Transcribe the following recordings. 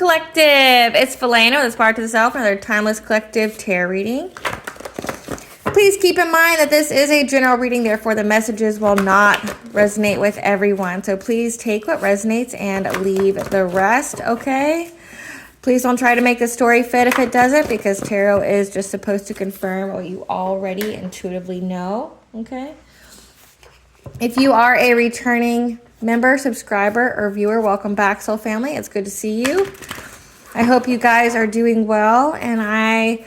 Collective, it's Philano, the Spark to the Self, another timeless collective tarot reading. Please keep in mind that this is a general reading, therefore the messages will not resonate with everyone. So please take what resonates and leave the rest, okay? Please don't try to make the story fit if it doesn't, because tarot is just supposed to confirm what you already intuitively know, okay? If you are a returning member, subscriber, or viewer, welcome back, soul family. It's good to see you. I hope you guys are doing well, and I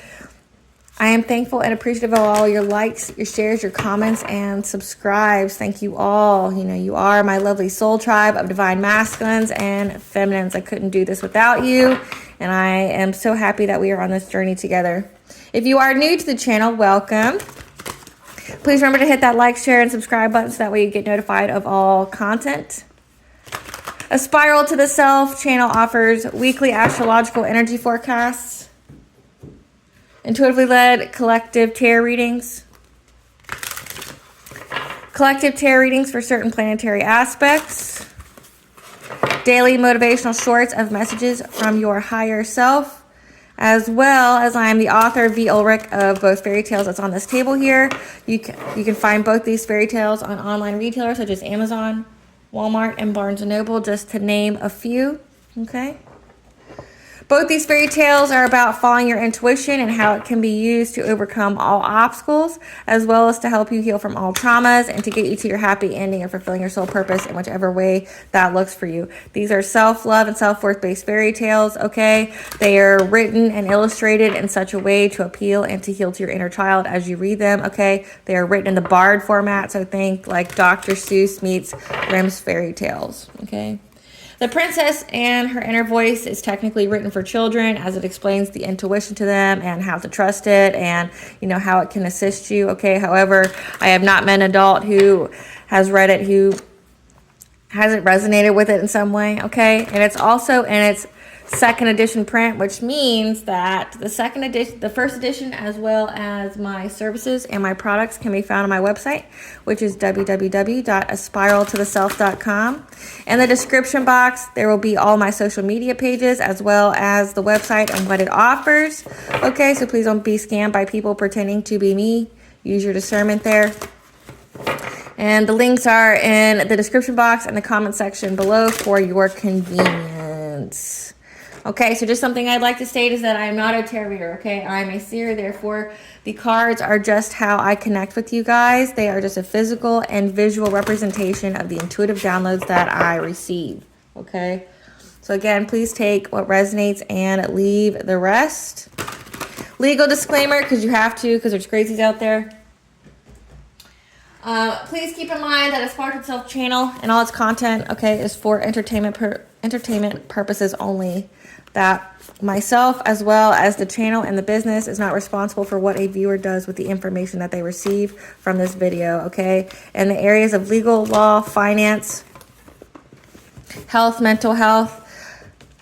am thankful and appreciative of all your likes, your shares, your comments, and subscribes. Thank you all. You know, you are my lovely soul tribe of divine masculines and feminines. I couldn't do this without you, and I am so happy that we are on this journey together. If you are new to the channel, welcome. Please remember to hit that like, share, and subscribe button so that way you get notified of all content. A Spiral to the Self channel offers weekly astrological energy forecasts, intuitively led collective tarot readings, collective tarot readings for certain planetary aspects, daily motivational shorts of messages from your higher self, as well as I am the author, V. Ulrich, of both fairy tales that's on this table here. You can find both these fairy tales on online retailers such as Amazon, Walmart, and Barnes & Noble, just to name a few, okay? Both these fairy tales are about following your intuition and how it can be used to overcome all obstacles, as well as to help you heal from all traumas and to get you to your happy ending and fulfilling your soul purpose in whichever way that looks for you. These are self-love and self-worth based fairy tales, okay? They are written and illustrated in such a way to appeal and to heal to your inner child as you read them, okay? They are written in the Bard format, so think like Dr. Seuss meets Grimm's fairy tales, okay? The Princess and Her Inner Voice is technically written for children, as it explains the intuition to them and how to trust it and, you know, how it can assist you, okay? However, I have not met an adult who has read it who hasn't resonated with it in some way, okay? And it's also in its second edition print, which means that the second edition, the first edition, as well as my services and my products can be found on my website, which is www.aspiraltotheself.com. In the description box, there will be all my social media pages, as well as the website and what it offers. Okay, so please don't be scammed by people pretending to be me. Use your discernment there. And the links are in the description box and the comment section below for your convenience. Okay, so just something I'd like to state is that I am not a tarot reader, okay? I'm a seer, therefore the cards are just how I connect with you guys. They are just a physical and visual representation of the intuitive downloads that I receive, okay? So again, please take what resonates and leave the rest. Legal disclaimer, because you have to, because there's crazies out there. Please keep in mind that a Spark to the Self channel and all its content, okay, is for entertainment purposes only. That myself, as well as the channel and the business, is not responsible for what a viewer does with the information that they receive from this video, okay? In the areas of legal, law, finance, health, mental health,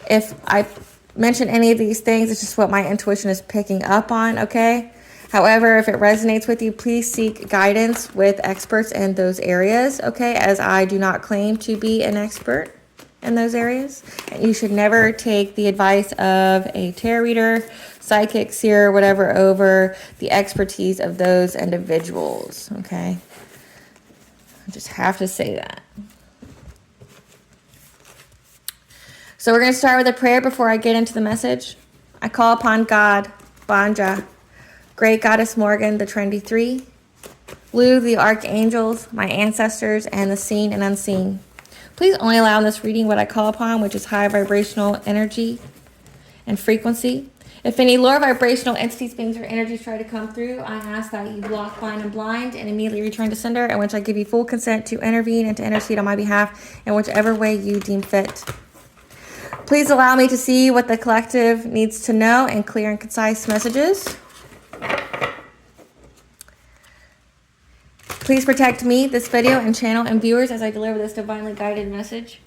if I mention any of these things, it's just what my intuition is picking up on, okay? However, if it resonates with you, please seek guidance with experts in those areas, okay? As I do not claim to be an expert in those areas. And you should never take the advice of a tarot reader, psychic, seer, whatever, over the expertise of those individuals, okay? I just have to say that. So we're going to start with a prayer before I get into the message. I call upon God, Banja, Great Goddess Morgan, the Trinity Three, Lu, the Archangels, my ancestors, and the seen and unseen. Please only allow in this reading what I call upon, which is high vibrational energy and frequency. If any lower vibrational entities, beings, or energies try to come through, I ask that you block, bind, and blind, and immediately return to sender, in which I give you full consent to intervene and to intercede on my behalf in whichever way you deem fit. Please allow me to see what the collective needs to know in clear and concise messages. Please protect me, this video, and channel, and viewers as I deliver this divinely guided message.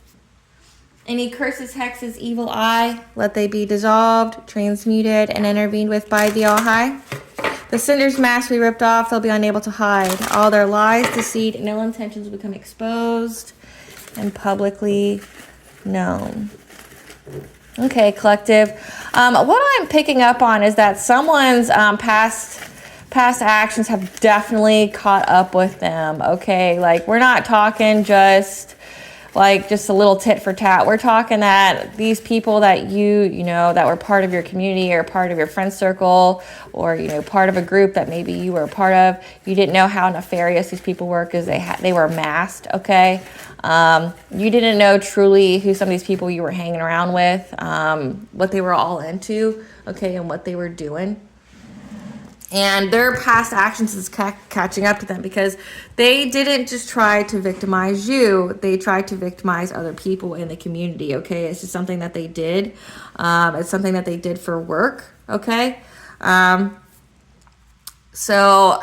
Any curses, hexes, evil eye, let they be dissolved, transmuted, and intervened with by the All-High. The sender's mask be ripped off, they'll be unable to hide. All their lies, deceit, and ill intentions will become exposed and publicly known. Okay, collective. What I'm picking up on is that someone's past actions have definitely caught up with them. Okay, like we're not talking just a little tit for tat. We're talking that these people that you know that were part of your community or part of your friend circle, or part of a group that maybe you were a part of, you didn't know how nefarious these people were because they were masked. Okay, you didn't know truly who some of these people you were hanging around with, what they were all into. Okay, and what they were doing. And their past actions is catching up to them because they didn't just try to victimize you. They tried to victimize other people in the community, okay? It's just something that they did. It's something that they did for work, okay? So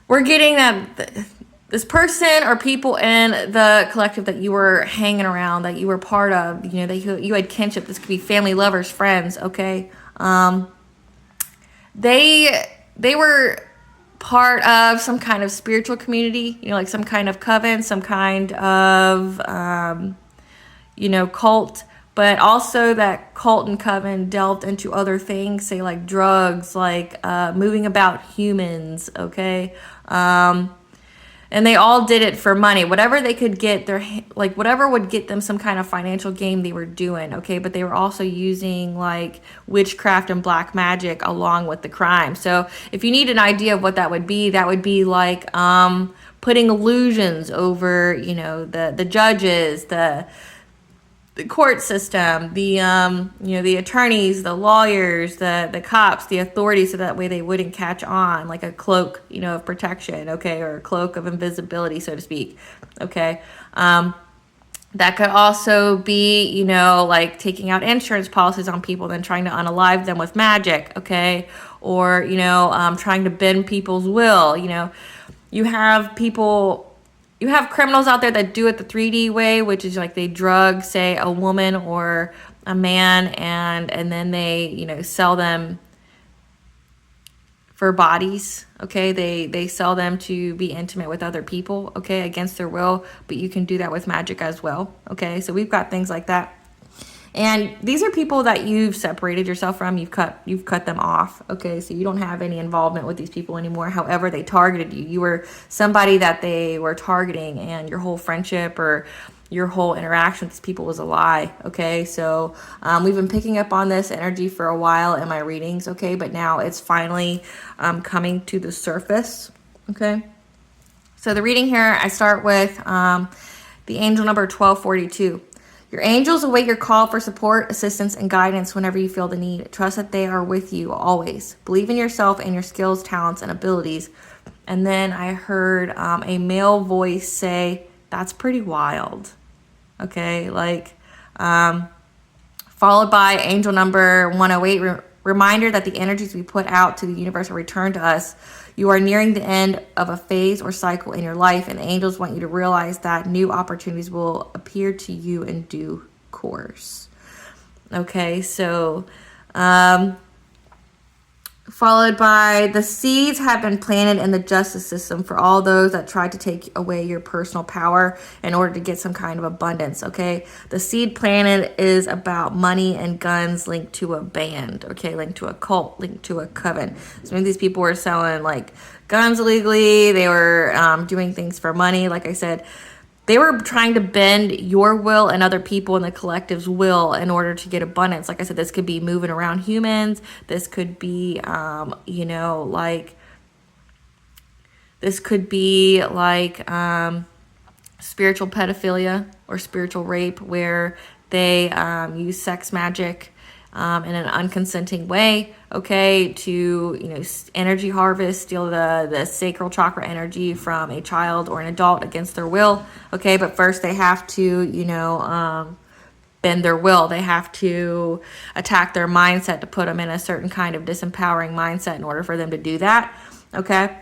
we're getting that this person or people in the collective that you were hanging around, that you were part of, that you had kinship. This could be family, lovers, friends, okay? They were part of some kind of spiritual community, like some kind of coven, some kind of, cult, but also that cult and coven delved into other things, say like drugs, like moving about humans, okay? And they all did it for money. Whatever they could get, whatever would get them some kind of financial gain, they were doing, okay? But they were also using like witchcraft and black magic along with the crime. So if you need an idea of what that would be like putting illusions over, the judges, the court system, the attorneys, the lawyers, the cops, the authorities, so that way they wouldn't catch on, like a cloak, of protection, okay, or a cloak of invisibility, so to speak, okay. That could also be, like taking out insurance policies on people, then trying to unalive them with magic, okay, or trying to bend people's will. You have criminals out there that do it the 3D way, which is like they drug, say, a woman or a man, and then they, sell them for bodies, okay? They sell them to be intimate with other people, okay, against their will, but you can do that with magic as well, okay? So we've got things like that. And these are people that you've separated yourself from. You've cut them off. Okay, so you don't have any involvement with these people anymore. However, they targeted you. You were somebody that they were targeting, and your whole friendship or your whole interaction with these people was a lie. Okay, so we've been picking up on this energy for a while in my readings. Okay, but now it's finally coming to the surface. Okay, so the reading here, I start with the angel number 1242. Your angels await your call for support, assistance, and guidance whenever you feel the need. Trust that they are with you always. Believe in yourself and your skills, talents, and abilities. And then I heard a male voice say, "That's pretty wild." Okay, followed by angel number 108, reminder that the energies we put out to the universe will return to us. You are nearing the end of a phase or cycle in your life, and the angels want you to realize that new opportunities will appear to you in due course. Okay, so followed by the seeds have been planted in the justice system for all those that try to take away your personal power in order to get some kind of abundance, okay? The seed planted is about money and guns linked to a band, okay? Linked to a cult, linked to a coven. So maybe these people were selling like guns illegally. They were doing things for money. Like I said, they were trying to bend your will and other people in the collective's will in order to get abundance. Like I said, this could be moving around humans. This could be, spiritual pedophilia or spiritual rape, where they use sex magic in an unconsenting way, okay, to energy harvest, steal the sacral chakra energy from a child or an adult against their will, okay. But first they have to bend their will. They have to attack their mindset to put them in a certain kind of disempowering mindset in order for them to do that, okay.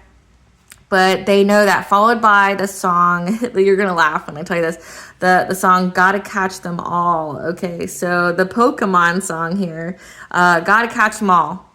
But they know that, followed by the song, you're going to laugh when I tell you this, the song Gotta Catch Them All, okay? So the Pokemon song here, Gotta Catch Them All.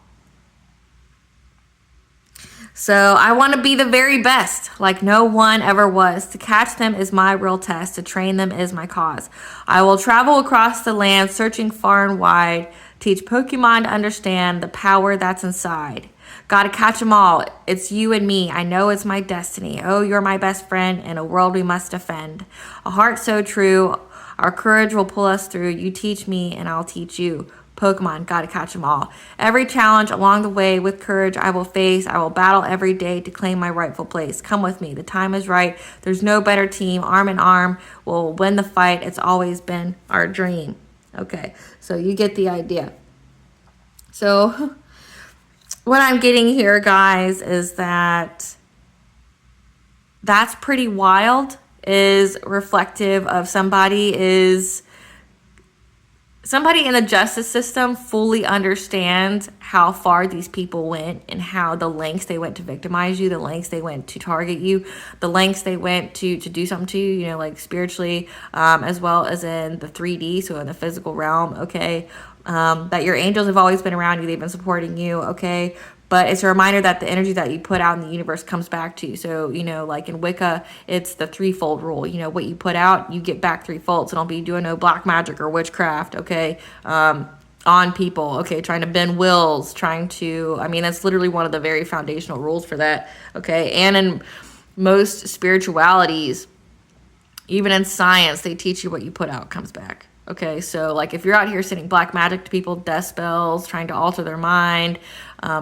So I want to be the very best, like no one ever was. To catch them is my real test. To train them is my cause. I will travel across the land, searching far and wide. Teach Pokemon to understand the power that's inside. Gotta catch 'em all. It's you and me. I know it's my destiny. Oh, you're my best friend in a world we must defend. A heart so true. Our courage will pull us through. You teach me and I'll teach you. Pokemon, gotta catch 'em all. Every challenge along the way with courage I will face. I will battle every day to claim my rightful place. Come with me, the time is right. There's no better team. Arm in arm, we'll win the fight. It's always been our dream. Okay, so you get the idea. So what I'm getting here, guys, is that that's pretty wild, is reflective of somebody in the justice system fully understands how far these people went and how the lengths they went to victimize you, the lengths they went to target you, the lengths they went to do something to you, like spiritually, as well as in the 3D, so in the physical realm, okay? That your angels have always been around you, they've been supporting you, okay? But it's a reminder that the energy that you put out in the universe comes back to you. So, like in Wicca, it's the threefold rule. What you put out, you get back threefold. So don't be doing no black magic or witchcraft, okay, on people, okay, trying to bend wills, that's literally one of the very foundational rules for that, okay? And in most spiritualities, even in science, they teach you what you put out comes back. Okay, so like if you're out here sending black magic to people, death spells, trying to alter their mind,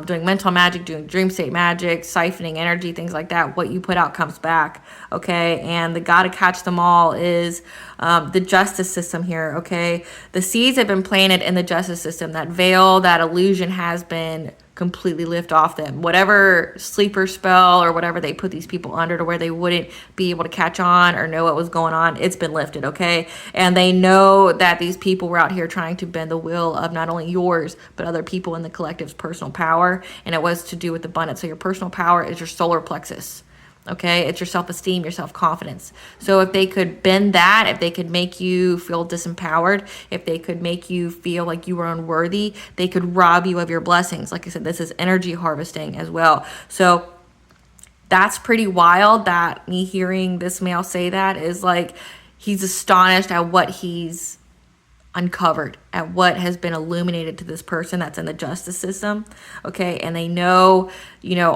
doing mental magic, doing dream state magic, siphoning energy, things like that, what you put out comes back. Okay, and the gotta catch them all is the justice system here. Okay, the seeds have been planted in the justice system. That veil, that illusion has been completely lift off them. Whatever sleeper spell or whatever they put these people under to where they wouldn't be able to catch on or know what was going on, it's been lifted, okay? And they know that these people were out here trying to bend the will of not only yours, but other people in the collective's personal power. And it was to do with abundance. So your personal power is your solar plexus. Okay, it's your self-esteem, your self-confidence. So if they could bend that, if they could make you feel disempowered, if they could make you feel like you were unworthy, they could rob you of your blessings. Like I said, this is energy harvesting as well. So that's pretty wild that me hearing this male say that is like he's astonished at what he's uncovered, at what has been illuminated to this person that's in the justice system, okay? And they know,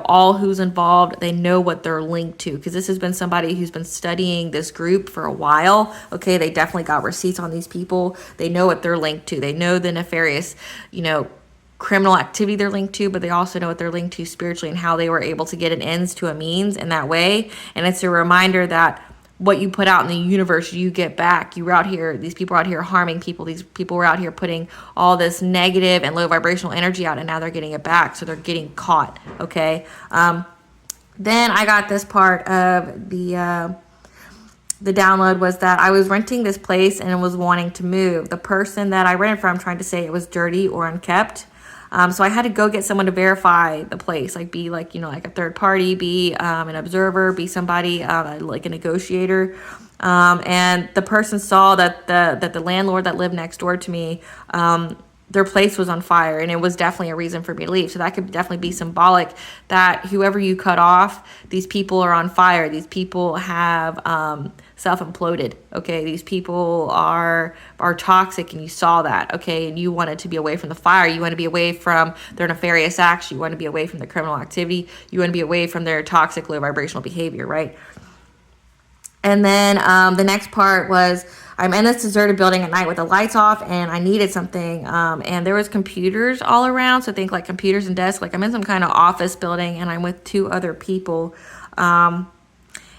all who's involved, they know what they're linked to, because this has been somebody who's been studying this group for a while, okay? They definitely got receipts on these people. They know what they're linked to. They know the nefarious, criminal activity they're linked to, but they also know what they're linked to spiritually and how they were able to get an ends to a means in that way. And it's a reminder that what you put out in the universe, you get back. You were out here, these people were out here harming people. These people were out here putting all this negative and low vibrational energy out, and now they're getting it back. So they're getting caught, okay? Then I got this part of the download was that I was renting this place and was wanting to move. The person that I rented from tried to say it was dirty or unkept. So I had to go get someone to verify the place, like be like, like a third party, be an observer, be somebody like a negotiator. And the person saw that the landlord that lived next door to me, their place was on fire, and it was definitely a reason for me to leave. So that could definitely be symbolic that whoever you cut off, these people are on fire. These people have self-imploded, okay? These people are toxic, and you saw that, okay? And you wanted to be away from the fire. You want to be away from their nefarious acts. You want to be away from their criminal activity. You want to be away from their toxic, low vibrational behavior, right? And then the next part was I'm in this deserted building at night with the lights off, and I needed something. And there was computers all around. So think like computers and desks. Like I'm in some kind of office building, and I'm with two other people.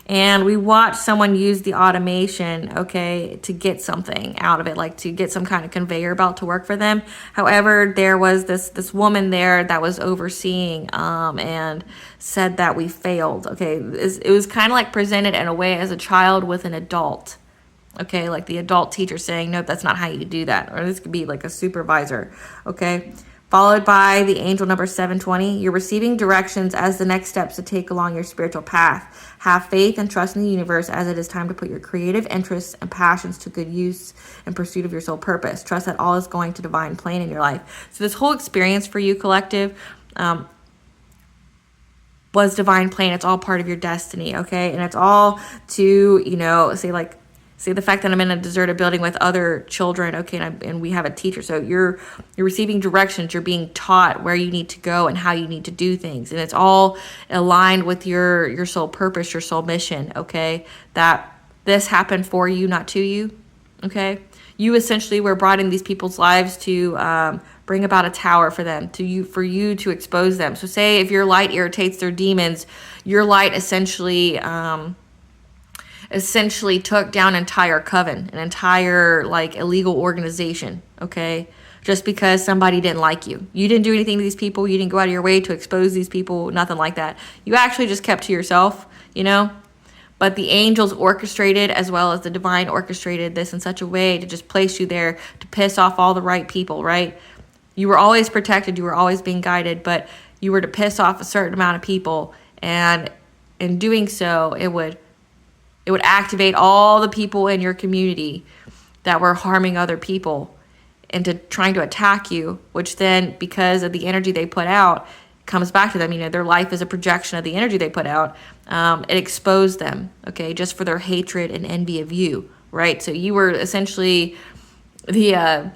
And we watched someone use the automation, okay, to get something out of it, like to get some kind of conveyor belt to work for them. However, there was this woman there that was overseeing and said that we failed, okay. It was kind of like presented in a way as a child with an adult, okay, like the adult teacher saying, nope, that's not how you do that. Or this could be like a supervisor, okay. Followed by the angel number 720. You're receiving directions as the next steps to take along your spiritual path. Have faith and trust in the universe as it is time to put your creative interests and passions to good use in pursuit of your soul purpose. Trust that all is going to divine plan in your life. So this whole experience for you, collective, was divine plan. It's all part of your destiny, okay? And it's all to, you know, say the fact that I'm in a deserted building with other children, okay, and we have a teacher. So you're receiving directions. You're being taught where you need to go and how you need to do things. And it's all aligned with your soul purpose, your soul mission, okay? That this happened for you, not to you, okay? You essentially were brought in these people's lives to bring about a tower for them, for you to expose them. So say if your light irritates their demons, your light essentially took down an entire coven, an entire like illegal organization, okay? Just because somebody didn't like you. You didn't do anything to these people. You didn't go out of your way to expose these people, nothing like that. You actually just kept to yourself, you know? But the angels orchestrated, as well as the divine orchestrated this in such a way to just place you there to piss off all the right people, right? You were always protected. You were always being guided, but you were to piss off a certain amount of people. And in doing so, it would activate all the people in your community that were harming other people into trying to attack you, which then, because of the energy they put out, comes back to them. You know, their life is a projection of the energy they put out. It exposed them, okay, just for their hatred and envy of you, right? So you were essentially the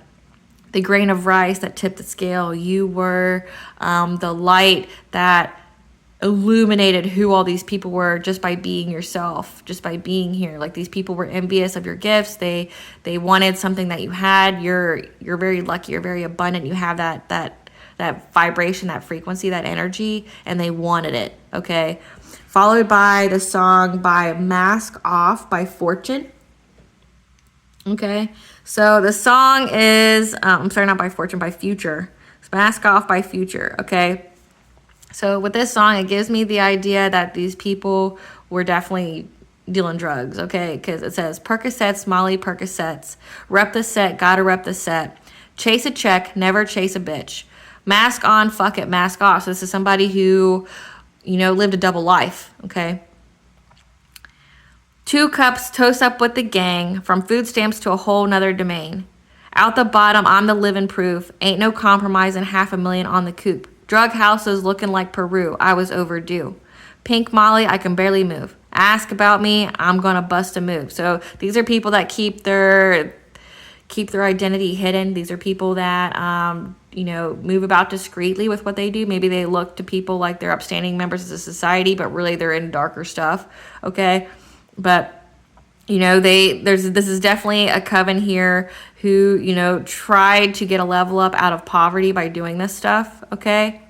grain of rice that tipped the scale. You were the light that illuminated who all these people were just by being yourself, just by being here. Like, these people were envious of your gifts. They wanted something that you had. You're very lucky. You're very abundant. You have that vibration, that frequency, that energy, and they wanted it, okay? Followed by the song by Mask Off by Fortune. Okay, so the song is, not by Fortune, by Future. It's Mask Off by Future, okay? So with this song, it gives me the idea that these people were definitely dealing drugs, okay? Because it says, Percocets, Molly Percocets. Rep the set, gotta rep the set. Chase a check, never chase a bitch. Mask on, fuck it, mask off. So this is somebody who, you know, lived a double life, okay? 2 cups, toast up with the gang, from food stamps to a whole nother domain. Out the bottom, I'm the living proof. Ain't no compromising, $500,000 on the coupe. Drug houses looking like Peru. I was overdue. Pink Molly, I can barely move. Ask about me, I'm gonna bust a move. So these are people that keep their identity hidden. These are people that, you know, move about discreetly with what they do. Maybe they look to people like they're upstanding members of the society, but really they're in darker stuff, okay? But, you know, this is definitely a coven here who, you know, tried to get a level up out of poverty by doing this stuff, okay?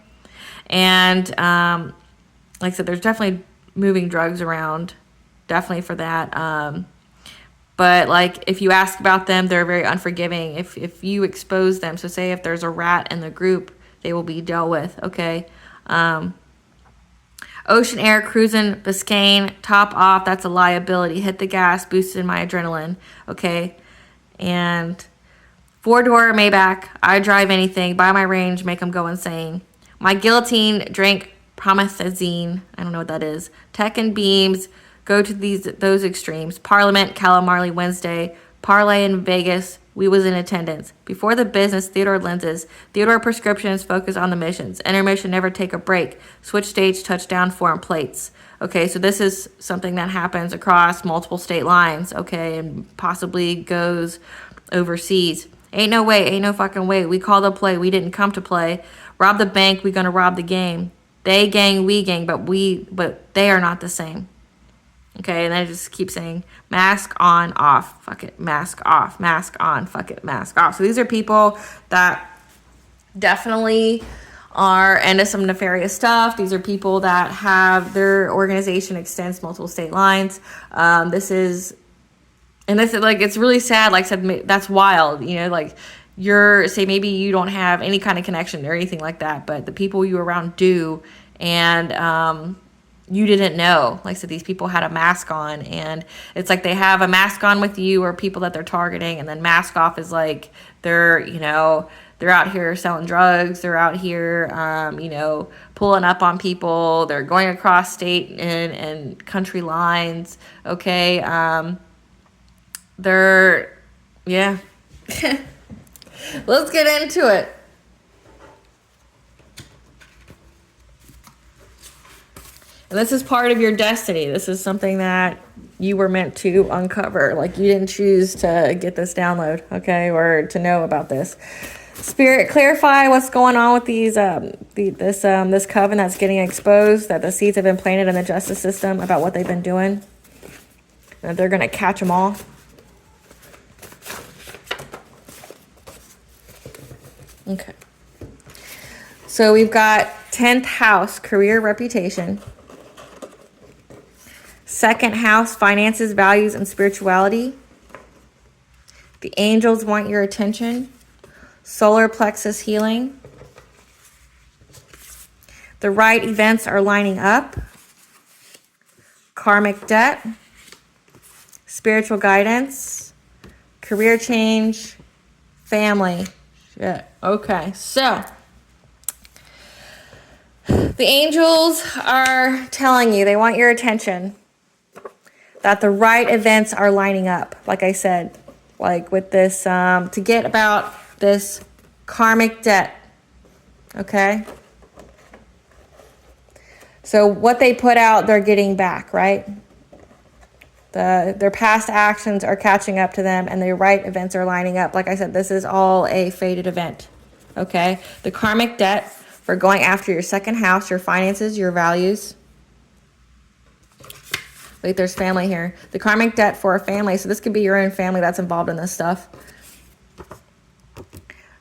And, like I said, there's definitely moving drugs around, definitely for that. But, like, if you ask about them, they're very unforgiving. If you expose them, so say if there's a rat in the group, they will be dealt with, okay? Ocean air, cruising, Biscayne, top off, that's a liability. Hit the gas, boosted my adrenaline, okay? And 4-door Maybach, I drive anything. Buy my range, make them go insane. My guillotine, drink promethazine, I don't know what that is. Tech and beams, go to those extremes. Parliament, Calamarley Wednesday, Parlay in Vegas, we was in attendance. Before the business, Theodore lenses. Theodore prescriptions, focus on the missions. Intermission, never take a break. Switch stage, touchdown, form plates. Okay, so this is something that happens across multiple state lines, okay, and possibly goes overseas. Ain't no way, ain't no fucking way. We call the play, we didn't come to play. Rob the bank, we gonna rob the game. They gang, we gang, but they are not the same. Okay, and I just keep saying, mask on, off, fuck it, mask off, mask on, fuck it, mask off. So these are people that definitely are into some nefarious stuff. These are people that have, their organization extends multiple state lines. This is like, it's really sad. Like I said, that's wild, you know, like maybe you don't have any kind of connection or anything like that, but the people you around do, and, you didn't know. Like I said, these people had a mask on, and it's like they have a mask on with you or people that they're targeting, and then mask off is like they're out here selling drugs, they're out here pulling up on people, they're going across state and country lines, okay? Let's get into it. And this is part of your destiny. This is something that you were meant to uncover. Like, you didn't choose to get this download, okay, or to know about this. Spirit, clarify what's going on with these this coven that's getting exposed, that the seeds have been planted in the justice system about what they've been doing, and they're going to catch them all. Okay. So we've got 10th house, career, reputation. 2nd house, finances, values, and spirituality. The angels want your attention. Solar plexus healing. The right events are lining up. Karmic debt. Spiritual guidance. Career change. Family. Shit. Okay, so the angels are telling you, they want your attention, that the right events are lining up. Like I said, like with this, to get about this karmic debt. Okay? So what they put out, they're getting back, right? Their past actions are catching up to them, and the right events are lining up. Like I said, this is all a fated event. Okay? The karmic debt for going after your 2nd house, your finances, your values. Wait, there's family here. The karmic debt for a family. So this could be your own family that's involved in this stuff.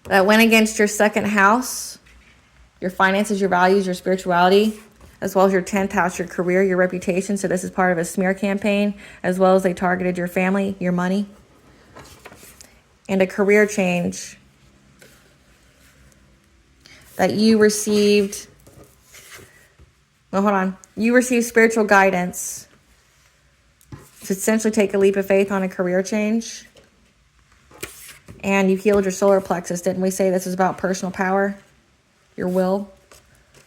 That went against your 2nd house, your finances, your values, your spirituality, as well as your 10th house, your career, your reputation. So this is part of a smear campaign, as well as they targeted your family, your money, and a career change that you received. Well, hold on. You received spiritual guidance to essentially take a leap of faith on a career change. And you healed your solar plexus. Didn't we say this is about personal power? Your will?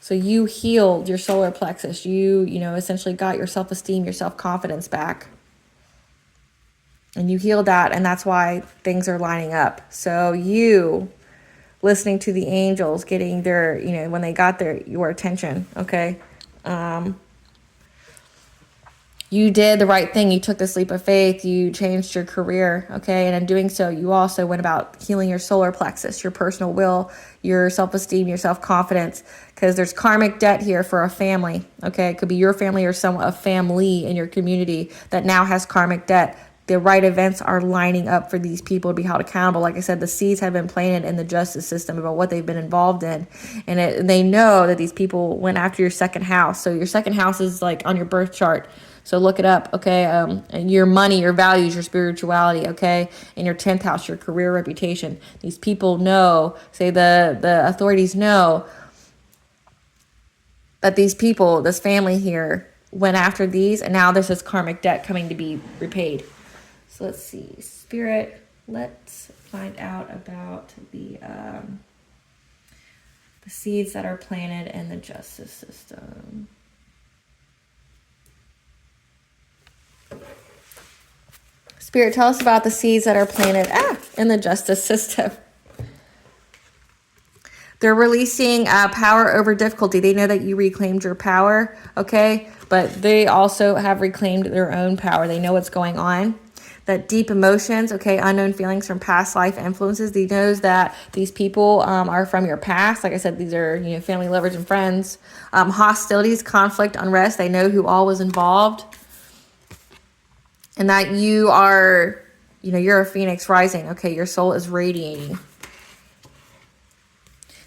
So you healed your solar plexus. You essentially got your self-esteem, your self-confidence back. And you healed that, and that's why things are lining up. So you listening to the angels, getting their, when they got your attention, okay? You did the right thing. You took this leap of faith. You changed your career, okay? And in doing so, you also went about healing your solar plexus, your personal will, your self-esteem, your self-confidence, because there's karmic debt here for a family, okay? It could be your family or a family in your community that now has karmic debt. The right events are lining up for these people to be held accountable. Like I said, the seeds have been planted in the justice system about what they've been involved in. And they know that these people went after your 2nd house. So your 2nd house is like on your birth chart. So look it up, okay? And your money, your values, your spirituality, okay? And your 10th house, your career, reputation. These people know, say the authorities know that these people, this family here, went after these, and now there's this karmic debt coming to be repaid. So let's see, Spirit, let's find out about the seeds that are planted in the justice system. Spirit, tell us about the seeds that are planted in the justice system. They're releasing power over difficulty. They know that you reclaimed your power, okay? But they also have reclaimed their own power. They know what's going on. That deep emotions, okay, unknown feelings from past life influences. They knows that these people are from your past. Like I said, these are family, lovers, and friends. Hostilities, conflict, unrest. They know who all was involved. And that you are, you're a phoenix rising. Okay, your soul is radiating.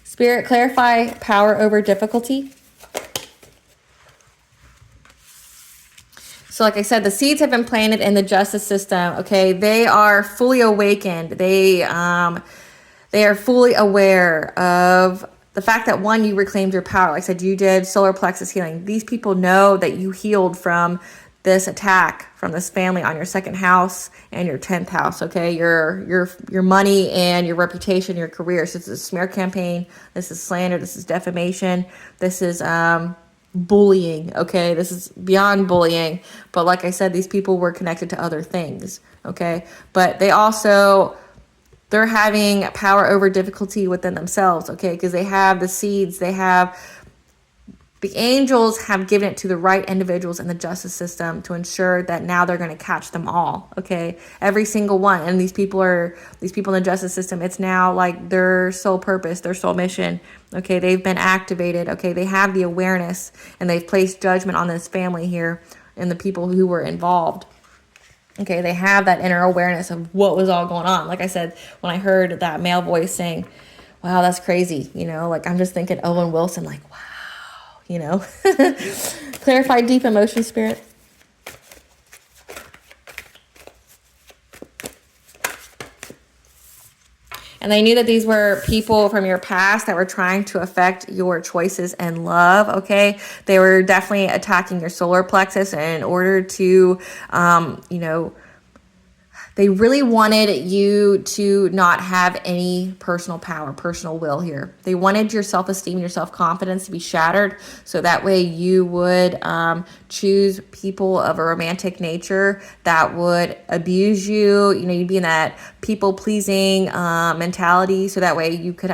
Spirit, clarify power over difficulty. So like I said, the seeds have been planted in the justice system. Okay, they are fully awakened. They are fully aware of the fact that, one, you reclaimed your power. Like I said, you did solar plexus healing. These people know that you healed from this attack from this family on your 2nd house and your 10th house, okay? Your money and your reputation, your career. So this is a smear campaign. This is slander. This is defamation. This is bullying, okay? This is beyond bullying. But like I said, these people were connected to other things, okay? But they're having power over difficulty within themselves, okay? Because they have the seeds. They have The angels have given it to the right individuals in the justice system to ensure that now they're going to catch them all. Okay, every single one. And these people in the justice system, it's now like their sole purpose, their sole mission. Okay, they've been activated. Okay, they have the awareness, and they've placed judgment on this family here and the people who were involved. Okay, they have that inner awareness of what was all going on. Like I said, when I heard that male voice saying, wow, that's crazy, like I'm just thinking Owen Wilson, like, wow. Clarify deep emotion, Spirit. And they knew that these were people from your past that were trying to affect your choices and love, okay? They were definitely attacking your solar plexus in order to, they really wanted you to not have any personal power, personal will here. They wanted your self-esteem and your self-confidence to be shattered, so that way you would choose people of a romantic nature that would abuse you. You'd be in that people-pleasing mentality, so that way you could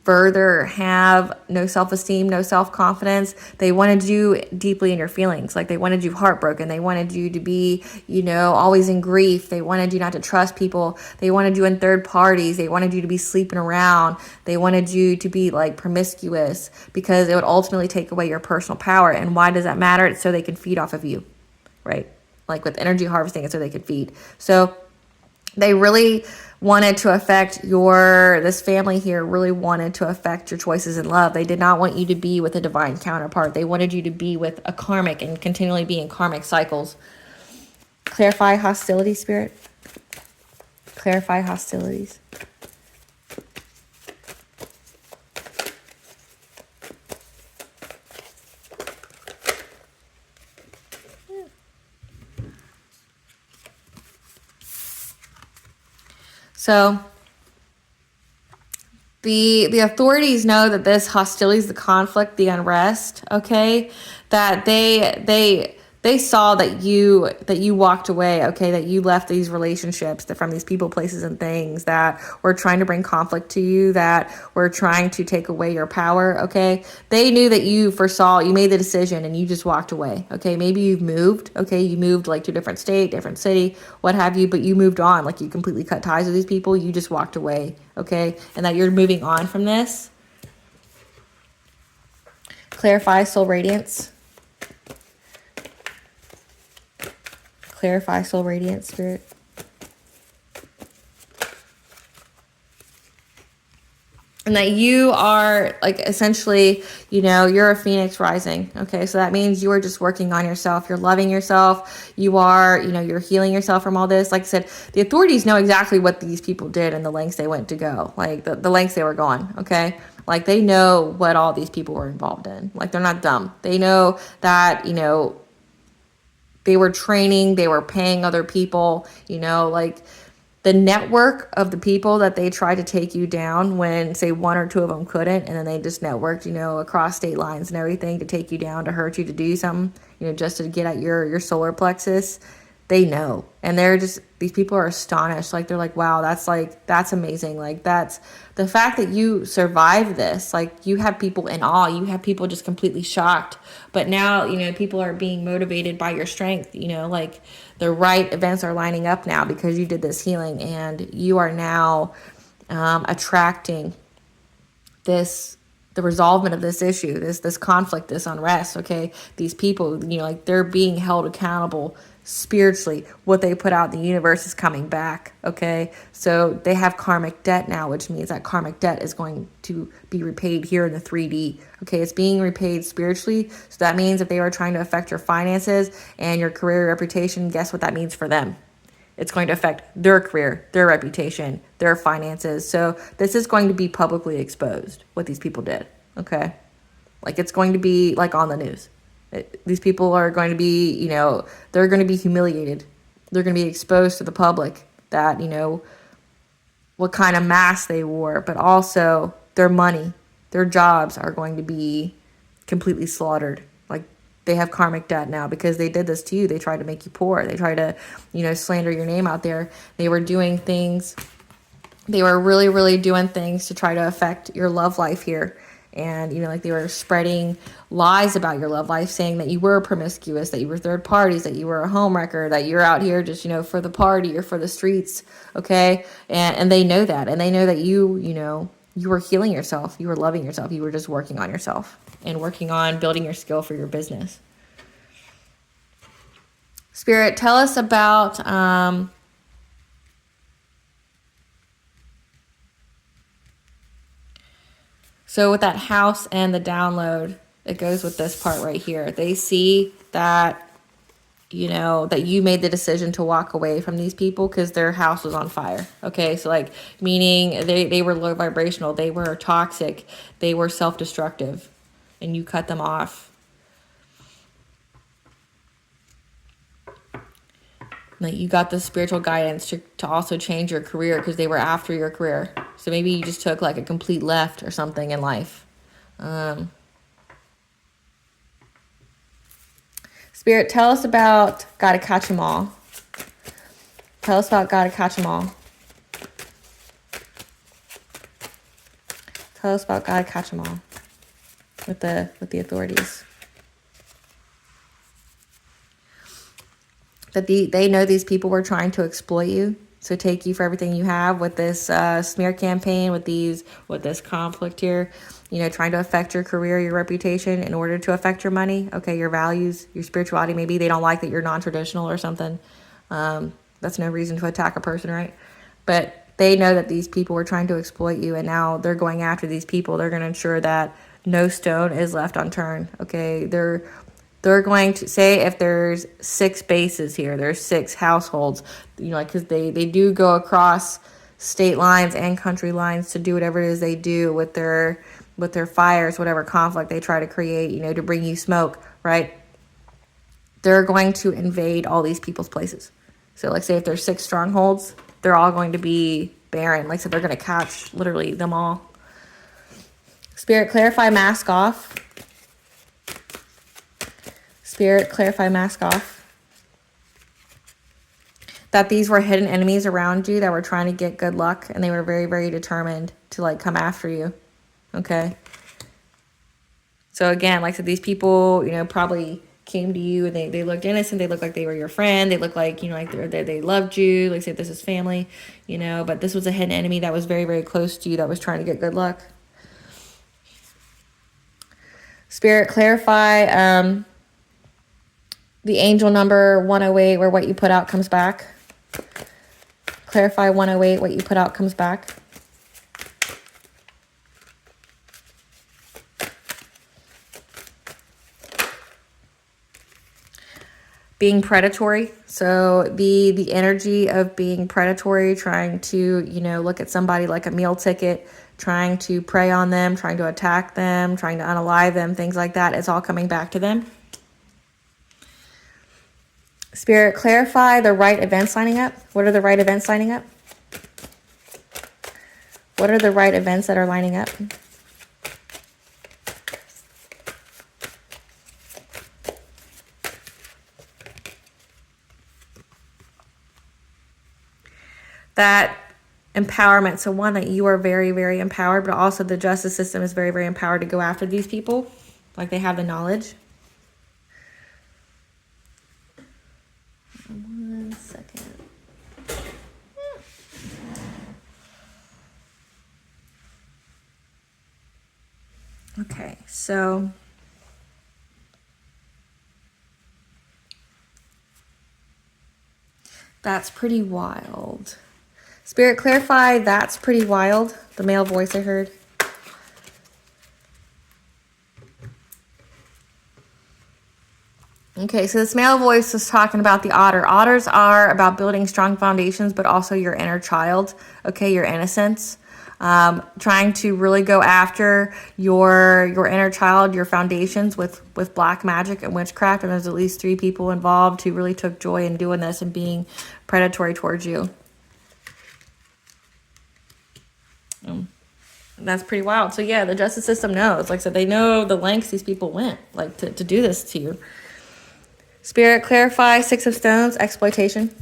further have no self-esteem, no self-confidence. They wanted you deeply in your feelings. Like they wanted you heartbroken. They wanted you to be, always in grief. They wanted you not to trust people. They wanted you in third parties. They wanted you to be sleeping around. They wanted you to be like promiscuous, because it would ultimately take away your personal power. And why does that matter? It's so they can feed off of you, right? Like with energy harvesting, it's so they could feed. So they really wanted to affect this family here really wanted to affect your choices in love. They did not want you to be with a divine counterpart. They wanted you to be with a karmic and continually be in karmic cycles. Clarify hostility, Spirit. Clarify hostilities. So the authorities know that this hostility is the conflict, the unrest, okay? That they saw that you walked away, okay? That you left these relationships from these people, places, and things that were trying to bring conflict to you, that were trying to take away your power, okay? They knew that you made the decision and you just walked away, okay? Maybe you've moved, okay? You moved like to a different state, different city, what have you, but you moved on, like you completely cut ties with these people, you just walked away, okay? And that you're moving on from this. Clarify soul radiance. Clarify soul radiance, Spirit. And that you are like essentially, you're a phoenix rising. Okay. So that means you are just working on yourself. You're loving yourself. You are, you're healing yourself from all this. Like I said, the authorities know exactly what these people did and the lengths they went to go, like the lengths they were going. Okay. Like they know what all these people were involved in. Like they're not dumb. They know that, they were training, they were paying other people, like the network of the people that they tried to take you down when, say, one or two of them couldn't, and then they just networked, across state lines and everything to take you down, to hurt you, to do something, just to get at your solar plexus. They know. And these people are astonished. Like, they're like, wow, that's amazing. Like, that's the fact that you survived this. Like, you have people in awe. You have people just completely shocked. But now, people are being motivated by your strength. Like the right events are lining up now because you did this healing, and you are now attracting the resolvement of this issue, this conflict, this unrest, okay? These people, like they're being held accountable spiritually. What they put out in the universe is coming back, okay? So they have karmic debt now, which means that karmic debt is going to be repaid here in the 3D, okay? It's being repaid spiritually. So that means if they were trying to affect your finances and your career reputation, guess what that means for them? It's going to affect their career, their reputation, their finances. So this is going to be publicly exposed, what these people did, okay? Like, it's going to be like on the news. These people are going to be, they're going to be humiliated. They're going to be exposed to the public that, what kind of mask they wore, but also their money, their jobs are going to be completely slaughtered. Like, they have karmic debt now because they did this to you. They tried to make you poor. They tried to, slander your name out there. They were doing things. They were really, really doing things to try to affect your love life here. And, you know, like they were spreading lies about your love life, saying that you were promiscuous, that you were third parties, that you were a homewrecker, that you're out here just, you know, for the party or for the streets. Okay. And they know that. And they know that you know, you were healing yourself. You were loving yourself. You were just working on yourself and working on building your skill for your business. Spirit, tell us about so with that house and the download, it goes with this part right here. They see that, you know, that you made the decision to walk away from these people because their house was on fire. Okay, so like, meaning they were low vibrational, they were toxic, they were self-destructive, and you cut them off. Like you got the spiritual guidance to also change your career because they were after your career. So maybe you just took like a complete left or something in life. Spirit, tell us about Gotta Catch 'Em All. Tell us about Gotta Catch 'Em All. Tell us about Gotta Catch 'Em All with the authorities. That they know these people were trying to exploit you, so take you for everything you have with this smear campaign, with this conflict here, you know, trying to affect your career, your reputation in order to affect your money, okay, your values, your spirituality. Maybe they don't like that you're non-traditional or something. That's no reason to attack a person, right? But they know that these people were trying to exploit you, and now they're going after these people. They're going to ensure that no stone is left unturned, okay? They're going to say if there's 6 bases here, there's 6 households, you know, like, because they do go across state lines and country lines to do whatever it is they do with their fires, whatever conflict they try to create, you know, to bring you smoke, right? They're going to invade all these people's places. So like say if there's 6 strongholds, they're all going to be barren. Like so they're going to catch literally them all. Spirit, clarify, mask off. Spirit, clarify, mask off. That these were hidden enemies around you that were trying to get good luck, and they were very, very determined to like come after you. Okay. So again, like I said, these people, you know, probably came to you and they looked innocent. They looked like they were your friend. They looked like, you know, like they loved you. Like say this is family, you know, but this was a hidden enemy that was very, very close to you that was trying to get good luck. Spirit, clarify, the angel number 108, where what you put out comes back. Clarify 108, what you put out comes back. Being predatory. So the energy of being predatory, trying to, you know, look at somebody like a meal ticket, trying to prey on them, trying to attack them, trying to unalive them, things like that. It's all coming back to them. Spirit, clarify the right events lining up. What are the right events lining up? What are the right events that are lining up? That empowerment. So one, that you are very, very empowered, but also the justice system is very, very empowered to go after these people. Like they have the knowledge. One second. Okay, so that's pretty wild. Spirit, clarify, that's pretty wild. The male voice I heard. Okay, so this male voice is talking about the otter. Otters are about building strong foundations, but also your inner child, okay, your innocence. Trying to really go after your inner child, your foundations with black magic and witchcraft. And there's at least 3 people involved who really took joy in doing this and being predatory towards you. That's pretty wild. So yeah, the justice system knows. Like I said, they know the lengths these people went, like to do this to you. Spirit, clarify 6 of Stones, exploitation.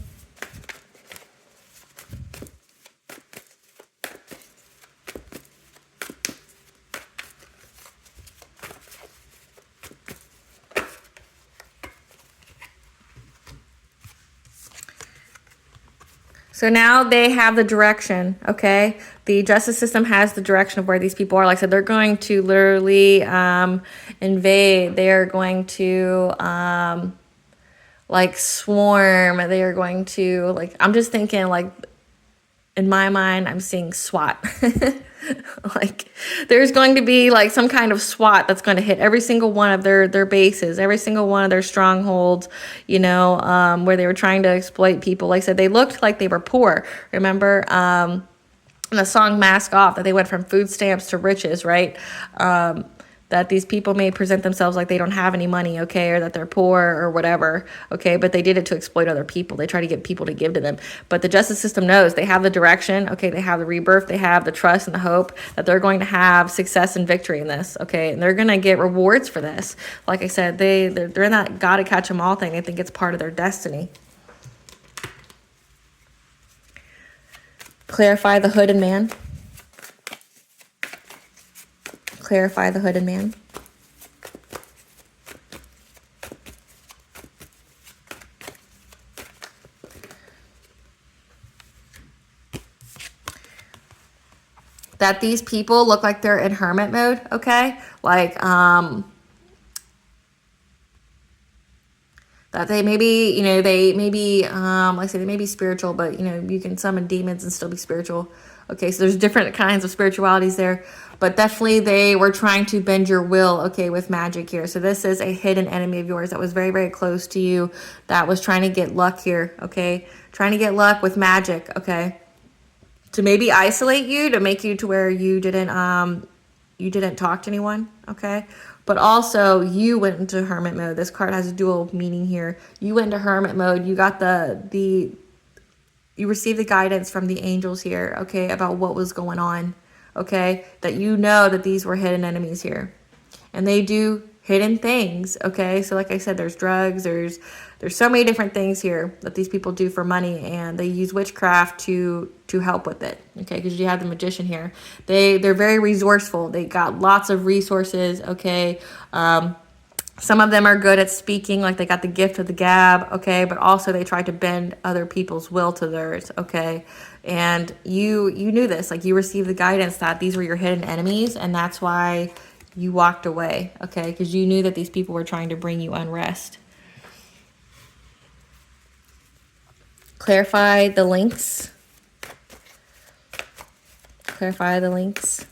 So now they have the direction, okay? The justice system has the direction of where these people are. Like I said, they're going to literally invade. They are going to like swarm. They are going to like, I'm just thinking like, in my mind, I'm seeing SWAT. Like there's going to be like some kind of SWAT that's going to hit every single one of their bases, every single one of their strongholds, you know, where they were trying to exploit people. Like I said, they looked like they were poor. Remember in the song Mask Off that they went from food stamps to riches, right? That these people may present themselves like they don't have any money, okay, or that they're poor or whatever, okay, but they did it to exploit other people. They try to get people to give to them. But the justice system knows they have the direction, okay, they have the rebirth, they have the trust and the hope that they're going to have success and victory in this, okay, and they're going to get rewards for this. Like I said, they're in that gotta catch them all thing. They think it's part of their destiny. Clarify the hooded man. Clarify the hooded man. That these people look like they're in hermit mode, okay? Like, that they maybe, you know, they maybe, like I said, they may be spiritual, but, you know, you can summon demons and still be spiritual. Okay, so there's different kinds of spiritualities there. But definitely they were trying to bend your will, okay, with magic here. So this is a hidden enemy of yours that was very, very close to you, that was trying to get luck here, okay? Trying to get luck with magic, okay? To maybe isolate you, to make you to where you didn't talk to anyone, okay? But also you went into hermit mode. This card has a dual meaning here. You went into hermit mode. You got you received the guidance from the angels here, okay, about what was going on. Okay, that you know that these were hidden enemies here. And they do hidden things, okay? So like I said, there's drugs, there's so many different things here that these people do for money, and they use witchcraft to help with it, okay? Because you have the magician here. They're very resourceful. They got lots of resources, okay? Some of them are good at speaking, like they got the gift of the gab, okay? But also they try to bend other people's will to theirs, okay? And you knew this, like you received the guidance that these were your hidden enemies, and that's why you walked away, okay? Because you knew that these people were trying to bring you unrest. Clarify the links. Clarify the links.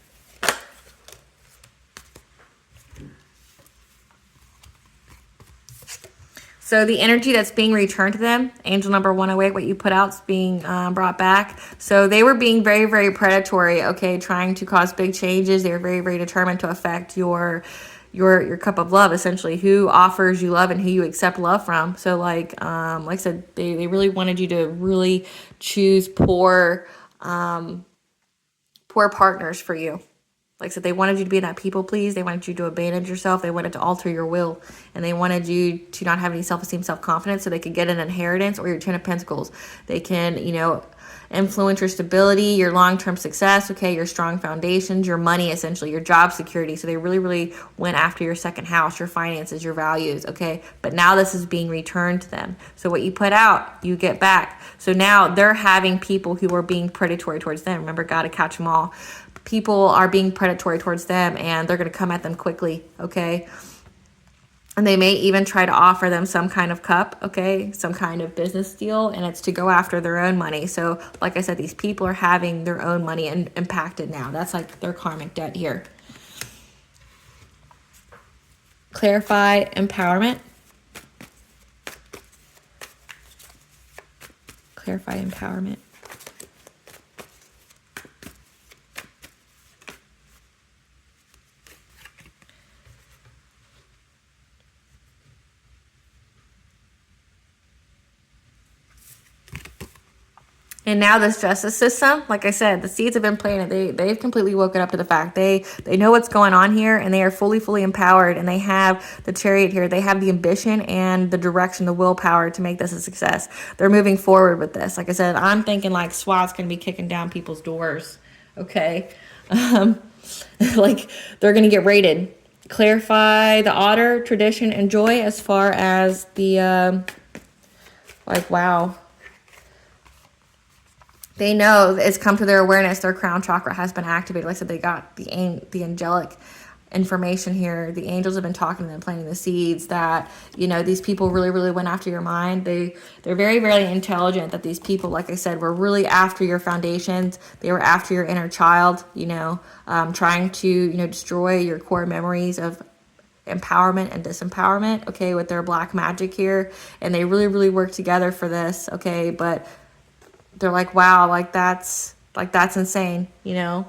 So the energy that's being returned to them, angel number 108, what you put out is being brought back. So they were being very, very predatory, okay, trying to cause big changes. They were very, very determined to affect your cup of love, essentially, who offers you love and who you accept love from. So like I said, they really wanted you to really choose poor partners for you. Like I said, they wanted you to be in that people please. They wanted you to abandon yourself. They wanted to alter your will. And they wanted you to not have any self-esteem, self-confidence, so they could get an inheritance or your 10 of Pentacles. They can, you know, influence your stability, your long-term success, okay, your strong foundations, your money, essentially, your job security. So they really, really went after your second house, your finances, your values, okay? But now this is being returned to them. So what you put out, you get back. So now they're having people who are being predatory towards them. Remember, gotta catch them all. People are being predatory towards them, and they're going to come at them quickly, okay? And they may even try to offer them some kind of cup, okay? Some kind of business deal, and it's to go after their own money. So, like I said, these people are having their own money impacted now. That's like their karmic debt here. Clarify empowerment. Clarify empowerment. And now this justice system, like I said, the seeds have been planted. They've completely woken up to the fact. They know what's going on here, and they are fully empowered, and they have the chariot here. They have the ambition and the direction, the willpower to make this a success. They're moving forward with this. Like I said, I'm thinking like SWAT's going to be kicking down people's doors, okay? Like they're going to get raided. Clarify the otter, tradition, and joy as far as the, like, wow. They know it's come to their awareness. Their crown chakra has been activated. Like I said, they got the angelic information here. The angels have been talking to them, planting the seeds that, you know, these people really, really went after your mind. They're very, very intelligent, that these people, like I said, were really after your foundations. They were after your inner child, you know, trying to, you know, destroy your core memories of empowerment and disempowerment, okay, with their black magic here. And they really, really work together for this, okay, but they're like, wow, like that's insane, you know.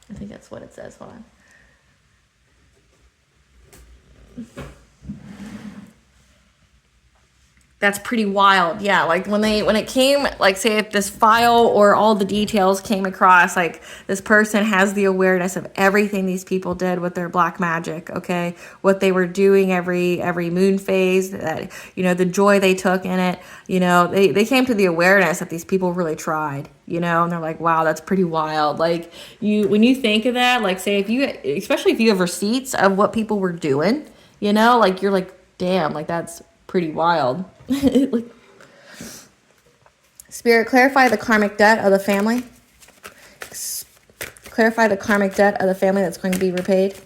I think that's what it says. Hold on. That's pretty wild. Yeah, like when it came, like say if this file or all the details came across, like this person has the awareness of everything these people did with their black magic, okay? What they were doing every moon phase, that, you know, the joy they took in it, you know, they came to the awareness that these people really tried, you know, and they're like, wow, that's pretty wild. Like when you think of that, like say especially if you have receipts of what people were doing, you know, like you're like, damn, like that's pretty wild. Like, Spirit, clarify the karmic debt of the family. Clarify the karmic debt of the family that's going to be repaid.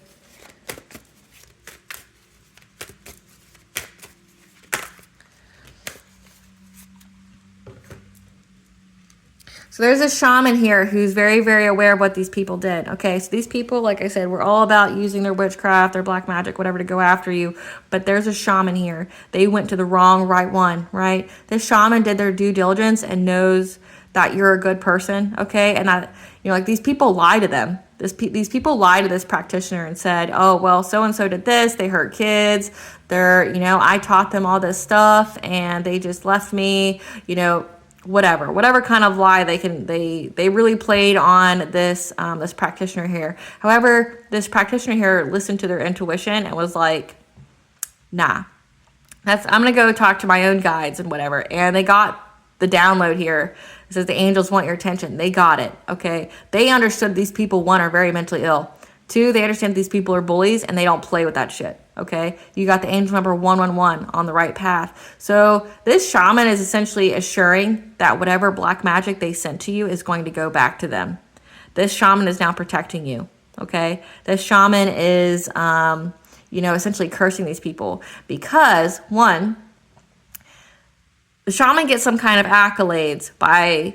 So there's a shaman here who's very, very aware of what these people did. Okay, so these people, like I said, were all about using their witchcraft, their black magic, whatever, to go after you. But there's a shaman here. They went to the right one, right? This shaman did their due diligence and knows that you're a good person, okay? And that, you know, like these people lie to them. These people lie to this practitioner and said, oh, well, so-and-so did this. They hurt kids. You know, I taught them all this stuff and they just left me, you know, whatever kind of lie they really played on this this practitioner here. However, this practitioner here listened to their intuition and was like, nah, I'm gonna go talk to my own guides and whatever. And they got the download here. It says the angels want your attention. They got it. Okay, they understood these people, one, are very mentally ill. Two, they understand these people are bullies and they don't play with that shit. Okay, you got the angel number 111 on the right path. So this shaman is essentially assuring that whatever black magic they sent to you is going to go back to them. This shaman is now protecting you. Okay, this shaman is, you know, essentially cursing these people because, one, the shaman gets some kind of accolades by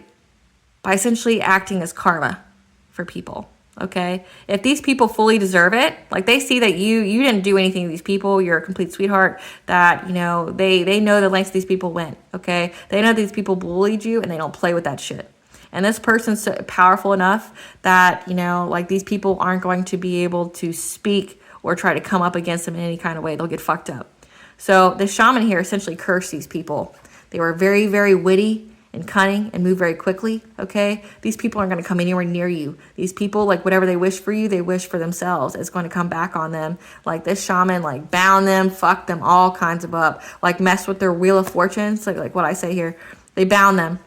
essentially acting as karma for people. Okay, if these people fully deserve it, like they see that you didn't do anything to these people, you're a complete sweetheart, that, you know, they know the lengths these people went. Okay, they know these people bullied you and they don't play with that shit. And this person's so powerful enough that, you know, like these people aren't going to be able to speak or try to come up against them in any kind of way. They'll get fucked up. So the shaman here essentially cursed these people. They were very, very witty and cunning and move very quickly, okay? These people aren't going to come anywhere near you. These people, like whatever they wish for you, they wish for themselves. It's going to come back on them. Like this shaman, like bound them, fucked them, all kinds of up. Like messed with their wheel of fortune. So like what I say here, they bound them.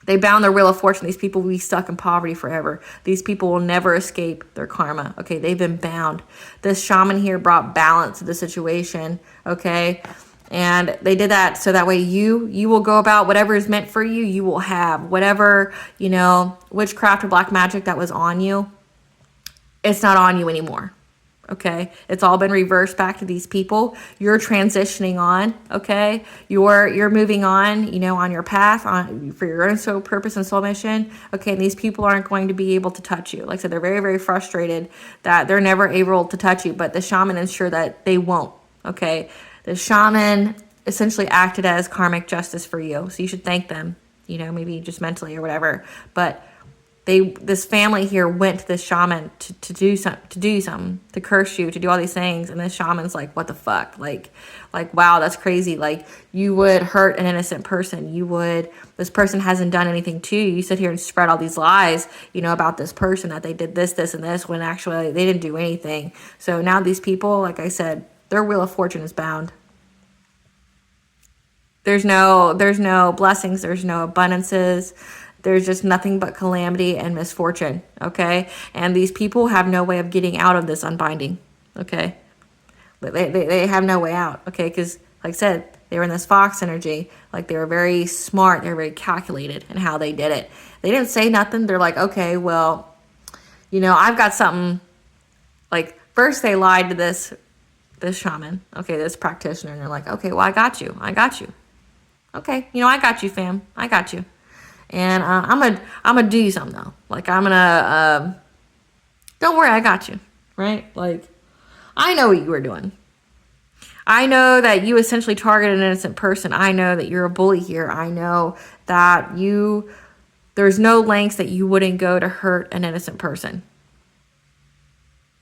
They bound their wheel of fortune. These people will be stuck in poverty forever. These people will never escape their karma, okay? They've been bound. This shaman here brought balance to the situation, okay? And they did that so that way you will go about whatever is meant for you. You will have whatever, you know, witchcraft or black magic that was on you. It's not on you anymore. Okay, it's all been reversed back to these people. You're transitioning on. Okay, you're moving on. You know, on your path, on for your own soul purpose and soul mission. Okay, and these people aren't going to be able to touch you. Like I said, they're very, very frustrated that they're never able to touch you. But the shaman is sure that they won't. Okay. The shaman essentially acted as karmic justice for you. So you should thank them, you know, maybe just mentally or whatever. But this family here went to this shaman to do something, to curse you, to do all these things. And this shaman's like, what the fuck? Like, wow, that's crazy. Like, you would hurt an innocent person. This person hasn't done anything to you. You sit here and spread all these lies, you know, about this person, that they did this, and this, when actually they didn't do anything. So now these people, like I said, their wheel of fortune is bound. There's no blessings. There's no abundances. There's just nothing but calamity and misfortune. Okay. And these people have no way of getting out of this unbinding. Okay. They have no way out. Okay. Because like I said, They were in this fox energy. Like, they were very smart. They were very calculated in how they did it. They didn't say nothing. They're like, okay, well, I've got something. Like, first they lied to this shaman, okay, this practitioner, and they're like, okay, well, I got you. Okay, I got you, fam. I got you. And I'm gonna do you something though. Like, I'm gonna don't worry, I got you, right? Like, I know what you were doing. I know that you essentially targeted an innocent person. I know that you're a bully here. I know that there's no lengths that you wouldn't go to hurt an innocent person.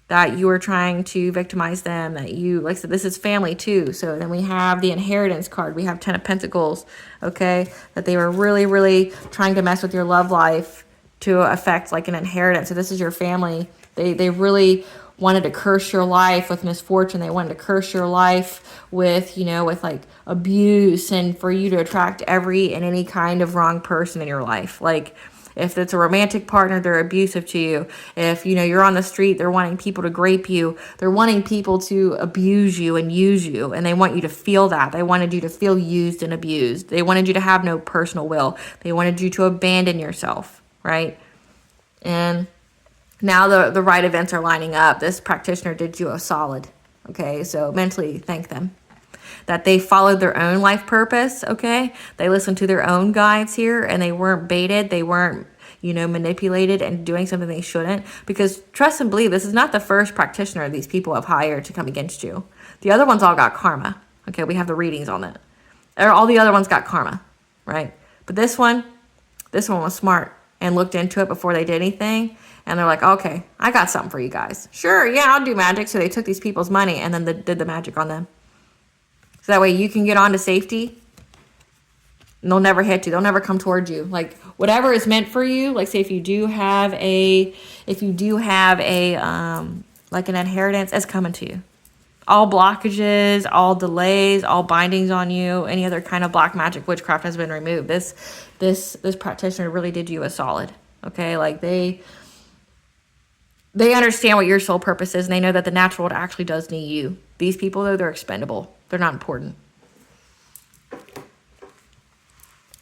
That you were trying to victimize them, that you, like I said, this is family too. So then we have the inheritance card. We have 10 of Pentacles, okay? That they were really, really trying to mess with your love life to affect like an inheritance. So this is your family. They really wanted to curse your life with misfortune. They wanted to curse your life with, with like abuse, and for you to attract every and any kind of wrong person in your life. Like, if it's a romantic partner, they're abusive to you. If, you're on the street, they're wanting people to grape you. They're wanting people to abuse you and use you. And they want you to feel that. They wanted you to feel used and abused. They wanted you to have no personal will. They wanted you to abandon yourself, right? And now the right events are lining up. This practitioner did you a solid, okay? So mentally thank them. That they followed their own life purpose, okay? They listened to their own guides here, and they weren't baited. They weren't, manipulated and doing something they shouldn't. Because trust and believe, this is not the first practitioner these people have hired to come against you. The other ones all got karma, okay? We have the readings on that. All the other ones got karma, right? But this one was smart and looked into it before they did anything. And they're like, okay, I got something for you guys. Sure, yeah, I'll do magic. So they took these people's money and then did the magic on them. So that way you can get on to safety and they'll never hit you. They'll never come towards you. Like, whatever is meant for you, like say if you do have a like an inheritance, it's coming to you. All blockages, all delays, all bindings on you, any other kind of black magic witchcraft has been removed. This practitioner really did you a solid. Okay, like they understand what your soul purpose is, and they know that the natural world actually does need you. These people, though, they're expendable. They're not important.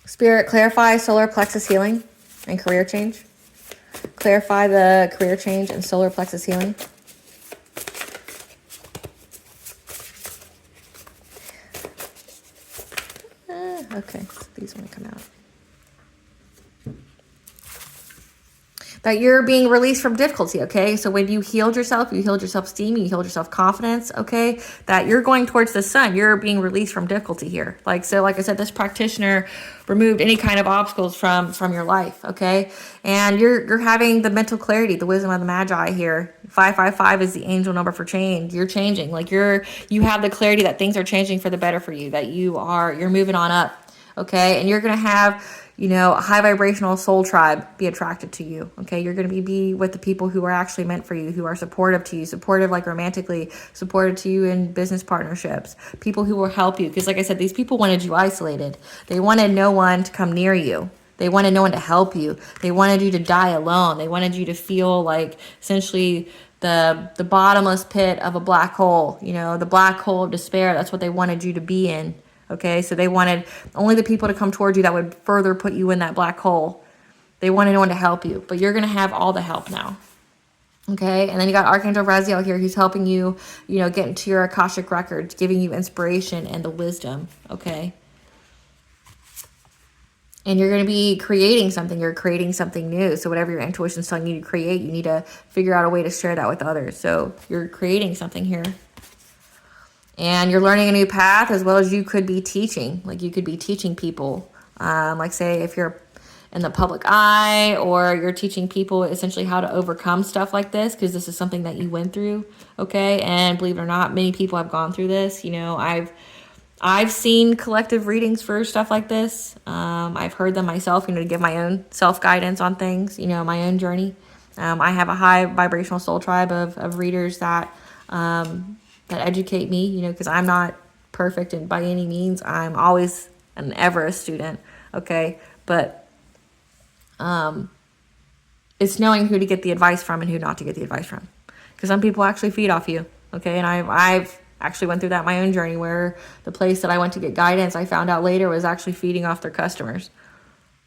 Spirit, clarify solar plexus healing and career change. Clarify the career change and solar plexus healing. Okay, so these want to come out. That you're being released from difficulty, okay? So when you healed yourself, you healed your self-esteem, you healed your self-confidence, okay? That you're going towards the sun. You're being released from difficulty here. Like I said, this practitioner removed any kind of obstacles from your life, okay? And you're having the mental clarity, the wisdom of the Magi here. 555 is the angel number for change. You're changing. Like you have the clarity that things are changing for the better for you, that you're moving on up, okay? And you're going to have a high vibrational soul tribe be attracted to you, okay? You're going to be with the people who are actually meant for you, who are supportive to you, supportive like romantically, supportive to you in business partnerships, people who will help you. Because like I said, these people wanted you isolated. They wanted no one to come near you. They wanted no one to help you. They wanted you to die alone. They wanted you to feel like essentially the bottomless pit of a black hole, the black hole of despair. That's what they wanted you to be in. Okay, so they wanted only the people to come towards you that would further put you in that black hole. They wanted no one to help you, but you're going to have all the help now. Okay, and then you got Archangel Raziel here who's helping you, get into your Akashic records, giving you inspiration and the wisdom. Okay, and you're going to be creating something. You're creating something new. So whatever your intuition's telling you to create, you need to figure out a way to share that with others. So you're creating something here. And you're learning a new path, as well as you could be teaching. Like you could be teaching people. Like say if you're in the public eye, or you're teaching people essentially how to overcome stuff like this, because this is something that you went through. Okay, and believe it or not, many people have gone through this. I've seen collective readings for stuff like this. I've heard them myself. To give my own self guidance on things. My own journey. I have a high vibrational soul tribe of readers that educate me, because I'm not perfect and by any means. I'm always and ever a student, okay? But it's knowing who to get the advice from and who not to get the advice from. Because some people actually feed off you, okay? And I've Actually went through that in my own journey, where the place that I went to get guidance, I found out later, was actually feeding off their customers.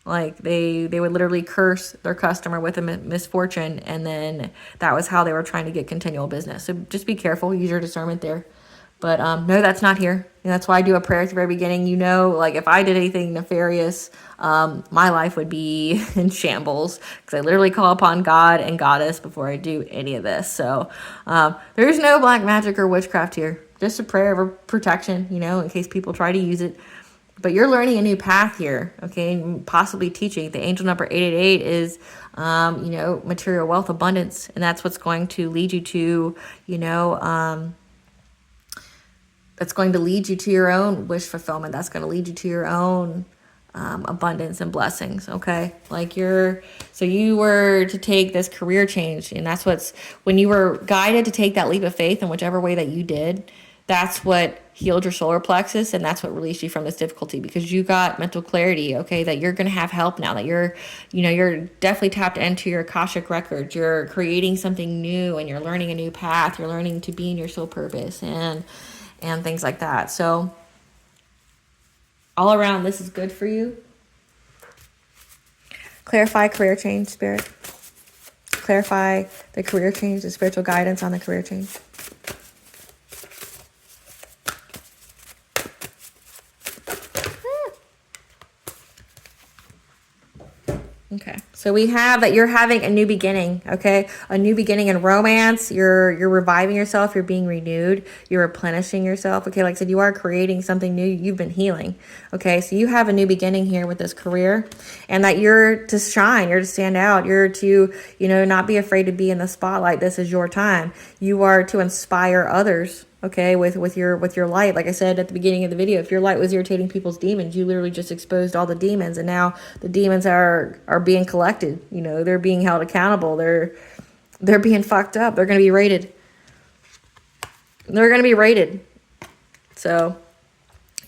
Like they would literally curse their customer with a misfortune, and then that was how they were trying to get continual business. So just be careful, use your discernment there. But no, that's not here. And that's why I do a prayer at the very beginning. You know, like if I did anything nefarious, my life would be in shambles, because I literally call upon God and Goddess before I do any of this. So there's no black magic or witchcraft here. Just a prayer of protection, you know, in case people try to use it. But you're learning a new path here, okay, and possibly teaching. The angel number 888 is, you know, material wealth, abundance, and that's what's going to lead you to, you know, that's going to lead you to your own wish fulfillment. That's going to lead you to your own abundance and blessings, okay? Like so you were to take this career change, and that's when you were guided to take that leap of faith in whichever way that you did, that's what healed your solar plexus, and that's what released you from this difficulty, because you got mental clarity, okay, that you're going to have help now, that you're definitely tapped into your Akashic records. You're creating something new, and you're learning a new path. You're learning to be in your soul purpose and things like that. So all around, this is good for you. Clarify career change, Spirit. Clarify the career change, the spiritual guidance on the career change. Okay, so we have that you're having a new beginning, okay? A new beginning in romance. You're reviving yourself. You're being renewed. You're replenishing yourself, okay? Like I said, you are creating something new. You've been healing, okay? So you have a new beginning here with this career, and that you're to shine. You're to stand out. You're to, you know, not be afraid to be in the spotlight. This is your time. You are to inspire others, okay, with your light. Like I said at the beginning of the video, if your light was irritating people's demons, you literally just exposed all the demons, and now the demons are being collected. You know, they're being held accountable. They're being fucked up. They're going to be rated. They're going to be rated. So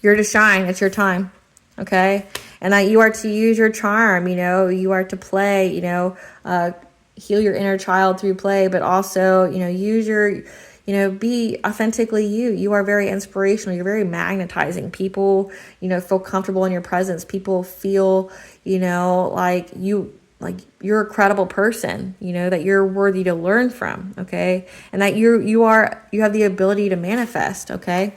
you're to shine. It's your time, okay? And that you are to use your charm. You know, you are to play. You know, heal your inner child through play, but also, you know, use your, you know, be authentically you. You are very inspirational. You're very magnetizing. People, you know, feel comfortable in your presence. People feel, you know, like you're a credible person, you know, that you're worthy to learn from, okay? And that you have the ability to manifest, okay?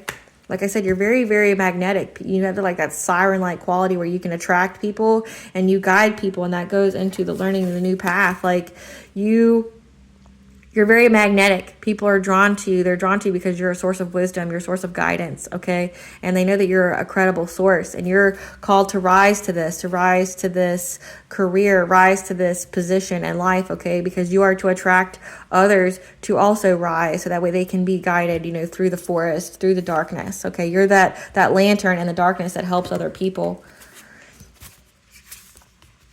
Like I said, you're very, very magnetic. You have that siren-like quality where you can attract people and you guide people, and that goes into the learning of the new path. Like you're very magnetic. People are drawn to you. They're drawn to you because you're a source of wisdom. You're a source of guidance, okay? And they know that you're a credible source, and you're called to rise to this career, rise to this position in life, okay? Because you are to attract others to also rise, so that way they can be guided, you know, through the forest, through the darkness, okay? You're that lantern in the darkness that helps other people.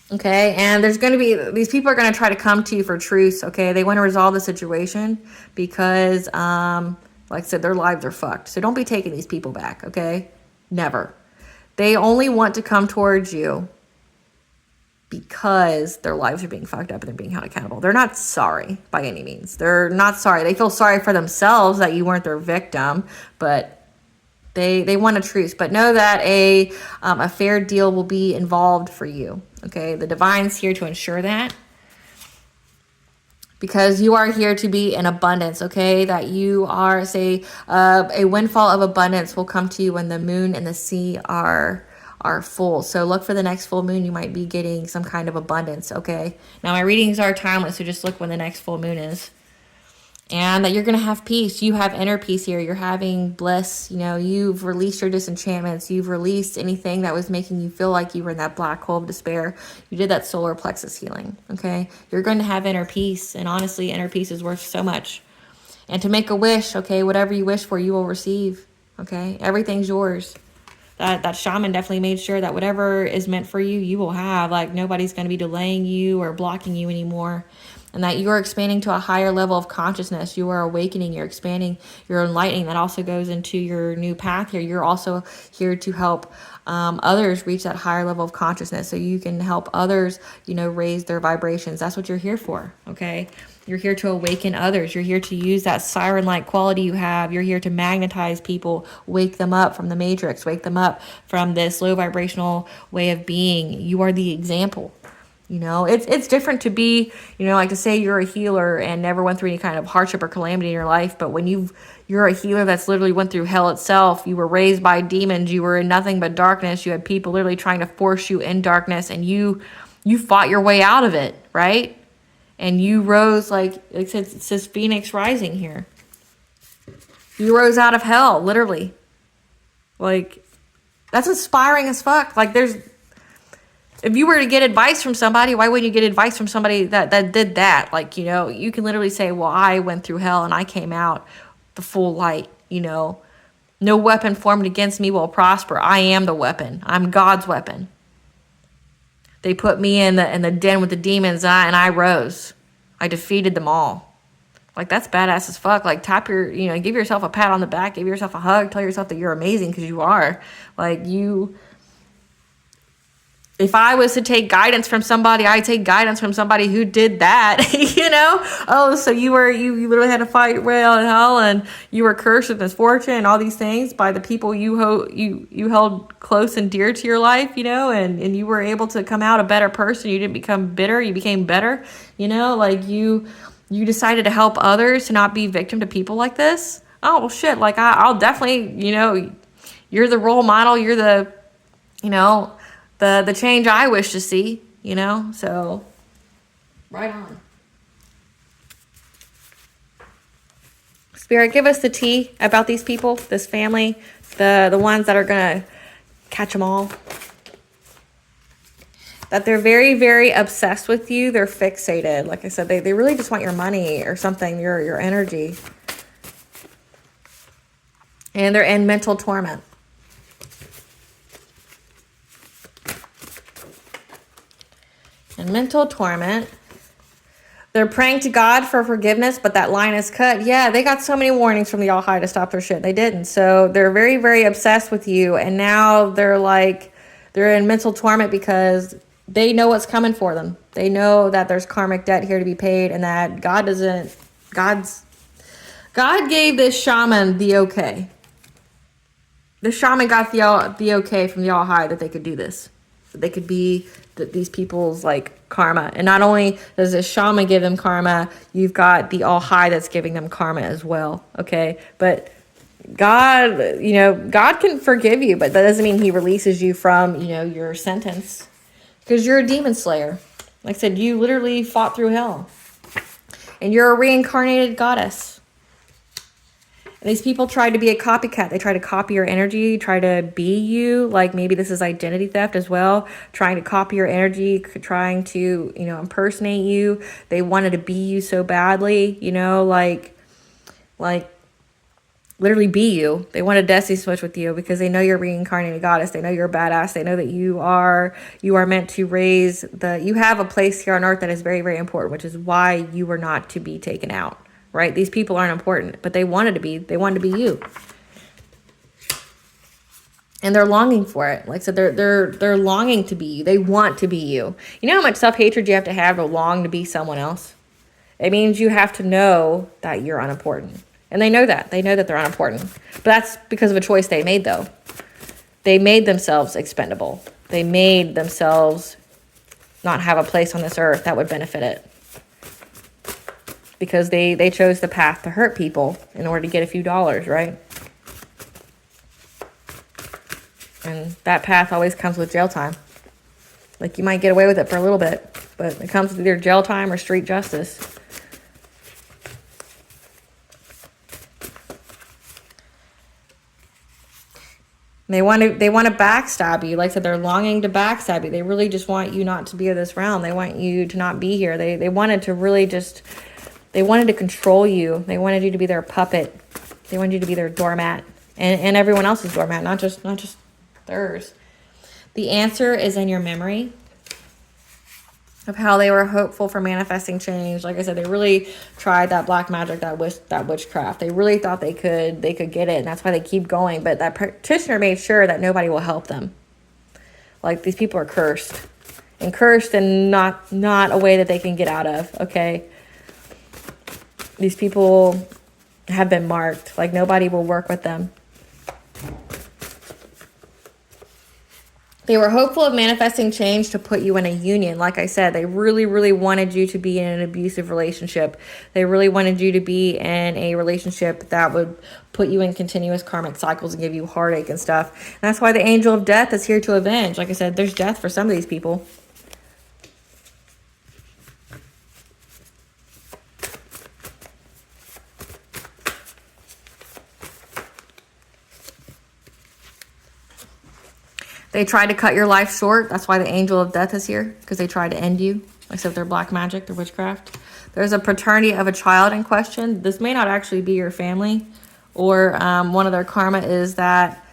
Okay, and there's going to be, these people are going to try to come to you for truce, okay? They want to resolve the situation because, like I said, their lives are fucked. So don't be taking these people back, okay? Never. They only want to come towards you because their lives are being fucked up and they're being held accountable. They're not sorry by any means. They're not sorry. They feel sorry for themselves that you weren't their victim, but they want a truce. But know that a fair deal will be involved for you. Okay, the divine's here to ensure that, because you are here to be in abundance, okay? That you are, a windfall of abundance will come to you when the moon and the sea are full. So look for the next full moon. You might be getting some kind of abundance, okay? Now, my readings are timeless, so just look when the next full moon is. And that you're going to have peace. You have inner peace here. You're having bliss. You know, you've released your disenchantments. You've released anything that was making you feel like you were in that black hole of despair. You did that solar plexus healing, okay? You're going to have inner peace. And honestly, inner peace is worth so much. And to make a wish, okay, whatever you wish for, you will receive, okay? Everything's yours. That shaman definitely made sure that whatever is meant for you, you will have. Like, nobody's going to be delaying you or blocking you anymore. and that you're expanding to a higher level of consciousness. You are awakening, you're expanding, you're enlightening. That also goes into your new path here. You're also here to help others reach that higher level of consciousness, so you can help others, you know, raise their vibrations. That's what you're here for, okay? You're here to awaken others. You're here to use that siren-like quality you have. You're here to magnetize people, wake them up from the matrix, wake them up from this low vibrational way of being. You are the example. You know, it's different to be, you know, like to say you're a healer and never went through any kind of hardship or calamity in your life. But when you're a healer that's literally went through hell itself, you were raised by demons, you were in nothing but darkness, you had people literally trying to force you in darkness, and you fought your way out of it, right? And you rose, like it says Phoenix rising here. You rose out of hell, literally. Like, that's inspiring as fuck. Like, if you were to get advice from somebody, why wouldn't you get advice from somebody that did that? Like, you know, you can literally say, well, I went through hell and I came out the full light, you know. No weapon formed against me will prosper. I am the weapon. I'm God's weapon. They put me in the den with the demons, and I rose. I defeated them all. Like, that's badass as fuck. Like, give yourself a pat on the back, give yourself a hug, tell yourself that you're amazing, because you are. Like, if I was to take guidance from somebody, I'd take guidance from somebody who did that, you know? Oh, so you literally had to fight your way out of hell, and you were cursed with misfortune and all these things by the people you held close and dear to your life, you know? And you were able to come out a better person. You didn't become bitter. You became better, you know? Like, you decided to help others, to not be victim to people like this. Oh, well, shit. Like, I'll definitely, you know, you're the role model. You're the, you know, the change I wish to see, you know? So, right on. Spirit, give us the tea about these people, this family, the ones that are going to catch them all. That they're very, very obsessed with you. They're fixated. Like I said, they really just want your money or something, your energy. And they're in mental torment. And mental torment. They're praying to God for forgiveness, but that line is cut. Yeah, they got so many warnings from the All High to stop their shit. They didn't. So they're very, very obsessed with you. And now they're in mental torment because they know what's coming for them. They know that there's karmic debt here to be paid, and that God gave this shaman the okay. The shaman got the okay from the All High that they could do this. That they could be these people's like karma. And not only does this shaman give them karma, you've got the All High that's giving them karma as well. Okay. But God, you know, God can forgive you, but that doesn't mean he releases you from, you know, your sentence, because you're a demon slayer. Like I said, you literally fought through hell, and you're a reincarnated goddess. And these people tried to be a copycat. They try to copy your energy, try to be you. Like, maybe this is identity theft as well. Trying to copy your energy, trying to, you know, impersonate you. They wanted to be you so badly, you know, like literally be you. They want to destiny switch with you because they know you're a reincarnated goddess. They know you're a badass. They know that you are meant to you have a place here on earth that is very, very important, which is why you were not to be taken out. Right? These people aren't important, but they wanted to be you. And they're longing for it. Like I said, they're longing to be you. They want to be you. You know how much self-hatred you have to long to be someone else? It means you have to know that you're unimportant. And they know that. They know that they're unimportant. But that's because of a choice they made, though. They made themselves expendable. They made themselves not have a place on this earth that would benefit it. Because they chose the path to hurt people in order to get a few dollars, right? And that path always comes with jail time. Like, you might get away with it for a little bit, but it comes with either jail time or street justice. They want to backstab you. Like I said, they're longing to backstab you. They really just want you not to be of this realm. They want you to not be here. They wanted to really just... They wanted to control you. They wanted you to be their puppet. They wanted you to be their doormat, and everyone else's doormat, not just theirs. The answer is in your memory. of how they were hopeful for manifesting change. Like I said, they really tried that black magic, that witchcraft. They really thought they could get it, and that's why they keep going. But that practitioner made sure that nobody will help them. Like, these people are cursed, and not a way that they can get out of. Okay, these people have been marked. Like, nobody will work with them. They were hopeful of manifesting change to put you in a union. Like I said, they really, really wanted you to be in an abusive relationship. They really wanted you to be in a relationship that would put you in continuous karmic cycles and give you heartache and stuff. And that's why the angel of death is here to avenge. Like I said, there's death for some of these people. They tried to cut your life short. That's why the angel of death is here, because they tried to end you, except their black magic, their witchcraft. There's a paternity of a child in question. This may not actually be your family, or one of their karma is that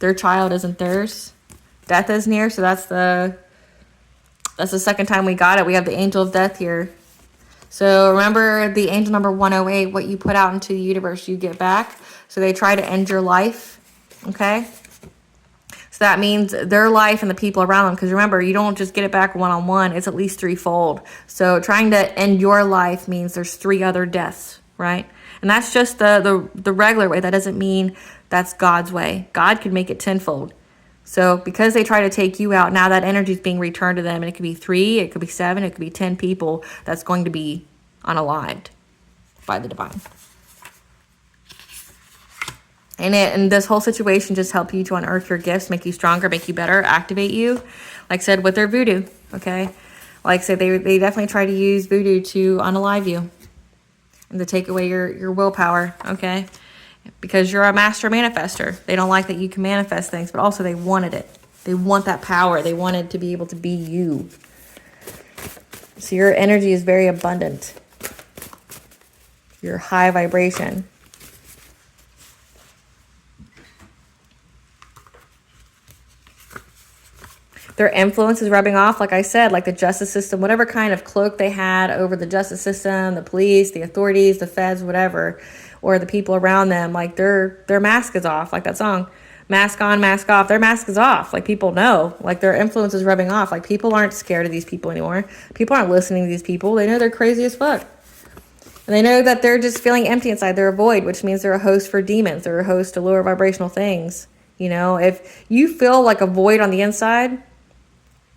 their child isn't theirs. Death is near, so that's the second time we got it. We have the angel of death here. So remember the angel number 108, what you put out into the universe, you get back. So they try to end your life, okay? That means their life and the people around them. Because remember, you don't just get it back one-on-one. It's at least threefold. So trying to end your life means there's 3 other deaths, right? And that's just the regular way. That doesn't mean that's God's way. God could make it tenfold. So because they try to take you out, now that energy is being returned to them. And it could be 3, it could be 7, it could be 10 people that's going to be unalived by the divine. And this whole situation just help you to unearth your gifts, make you stronger, make you better, activate you. Like I said, with their voodoo, okay? Like I said, they definitely try to use voodoo to unalive you and to take away your willpower, okay? Because you're a master manifester. They don't like that you can manifest things, but also they wanted it. They want that power. They wanted to be able to be you. So your energy is very abundant. You're high vibration. Their influence is rubbing off, like I said, like the justice system, whatever kind of cloak they had over the justice system, the police, the authorities, the feds, whatever, or the people around them, like their mask is off, like that song, mask on, mask off, their mask is off. Like, people know, like their influence is rubbing off. Like, people aren't scared of these people anymore. People aren't listening to these people. They know they're crazy as fuck. And they know that they're just feeling empty inside. They're a void, which means they're a host for demons. They're a host to lower vibrational things. You know, if you feel like a void on the inside,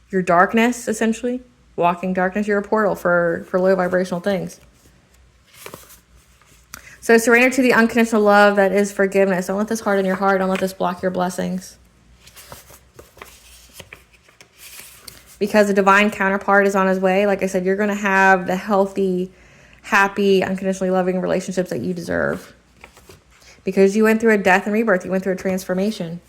your darkness, essentially, walking darkness, you're a portal for low vibrational things. So surrender to the unconditional love that is forgiveness. Don't let this harden your heart. Don't let this block your blessings. Because the divine counterpart is on his way. Like I said, you're going to have the healthy, happy, unconditionally loving relationships that you deserve. Because you went through a death and rebirth. You went through a transformation.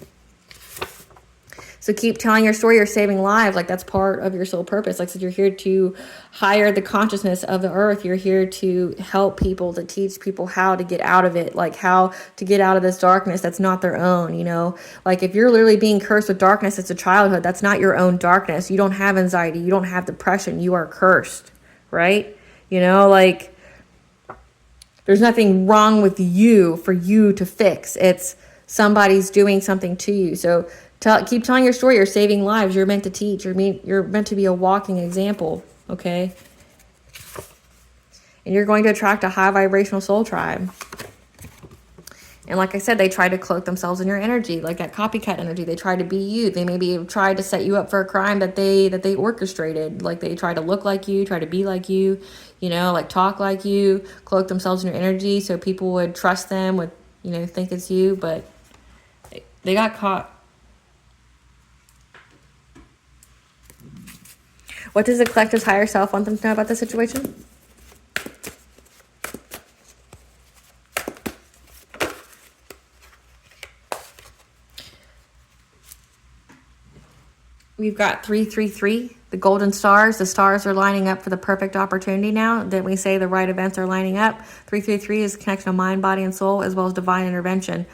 So keep telling your story. You're saving lives. Like, that's part of your soul purpose. Like I said, you're here to higher the consciousness of the earth. You're here to help people, to teach people how to get out of it. Like, how to get out of this darkness that's not their own, you know. Like, if you're literally being cursed with darkness, it's a childhood. That's not your own darkness. You don't have anxiety. You don't have depression. You are cursed, right? You know, like, there's nothing wrong with you for you to fix. It's somebody's doing something to you. So keep telling your story. You're saving lives. You're meant to teach. You're meant to be a walking example, okay? And you're going to attract a high vibrational soul tribe. And like I said, they try to cloak themselves in your energy, like that copycat energy. They try to be you. They maybe tried to set you up for a crime that they orchestrated. Like, they try to look like you, try to be like you, you know, like talk like you, cloak themselves in your energy so people would trust them, would, you know, think it's you, but they got caught. What does the collective's higher self want them to know about the situation? We've got 333, the golden stars. The stars are lining up for the perfect opportunity now. Then we say the right events are lining up. 333 is connection of mind, body, and soul, as well as divine intervention.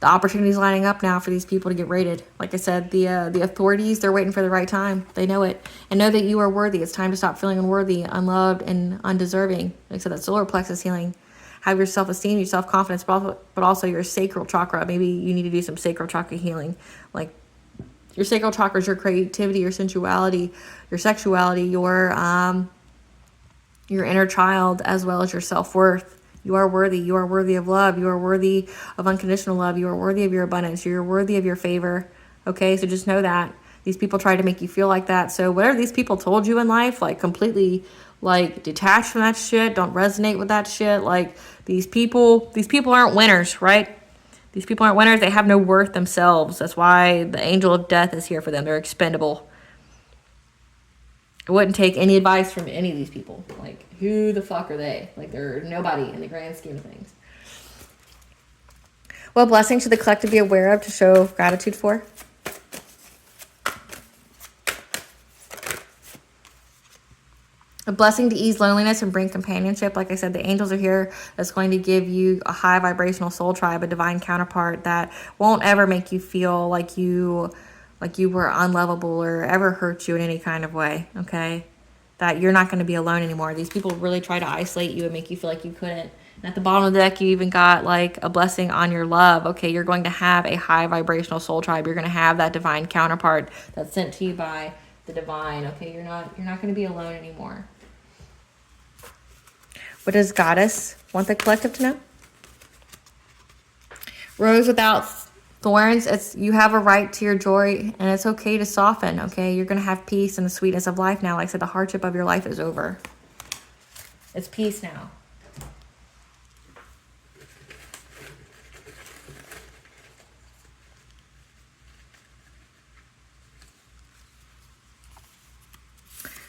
The opportunity's lining up now for these people to get rated. Like I said, the authorities, they're waiting for the right time. They know it. And know that you are worthy. It's time to stop feeling unworthy, unloved, and undeserving. Like I said, that solar plexus healing. Have your self-esteem, your self-confidence, but also your sacral chakra. Maybe you need to do some sacral chakra healing. Like your sacral chakra is your creativity, your sensuality, your sexuality, your inner child, as well as your self-worth. You are worthy. You are worthy of love. You are worthy of unconditional love. You are worthy of your abundance. You're worthy of your favor. Okay, so just know that. These people try to make you feel like that. So whatever these people told you in life, like completely like detach from that shit. Don't resonate with that shit. Like these people aren't winners, right? These people aren't winners. They have no worth themselves. That's why the angel of death is here for them. They're expendable. I wouldn't take any advice from any of these people. Like, who the fuck are they? Like, they're nobody in the grand scheme of things. What blessing should the collective be aware of to show gratitude for? A blessing to ease loneliness and bring companionship. Like I said, the angels are here. That's going to give you a high vibrational soul tribe, a divine counterpart that won't ever make you feel like you were unlovable or ever hurt you in any kind of way, okay? That you're not going to be alone anymore. These people really try to isolate you and make you feel like you couldn't. And at the bottom of the deck, you even got like a blessing on your love, okay? You're going to have a high vibrational soul tribe. You're going to have that divine counterpart that's sent to you by the divine, okay? You're not going to be alone anymore. What does Goddess want the collective to know? Rose without thorns. You have a right to your joy, and it's okay to soften, okay? You're going to have peace and the sweetness of life now. Like I said, the hardship of your life is over. It's peace now.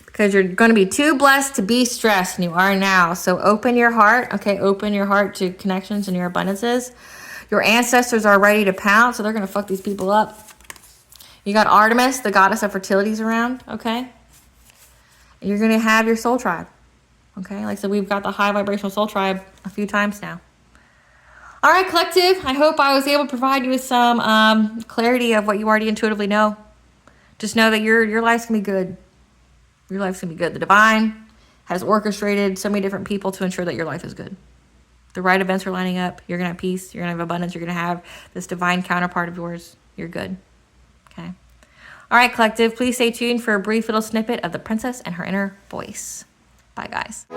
Because you're going to be too blessed to be stressed, and you are now. So open your heart, okay? Open your heart to connections and your abundances. Your ancestors are ready to pounce, so they're going to fuck these people up. You got Artemis, the goddess of fertility's around, okay? And you're going to have your soul tribe, okay? Like I said, we've got the high vibrational soul tribe a few times now. All right, collective. I hope I was able to provide you with some clarity of what you already intuitively know. Just know that your life's going to be good. Your life's going to be good. The divine has orchestrated so many different people to ensure that your life is good. The right events are lining up. You're going to have peace. You're going to have abundance. You're going to have this divine counterpart of yours. You're good. Okay. All right, collective. Please stay tuned for a brief little snippet of the princess and her inner voice. Bye, guys.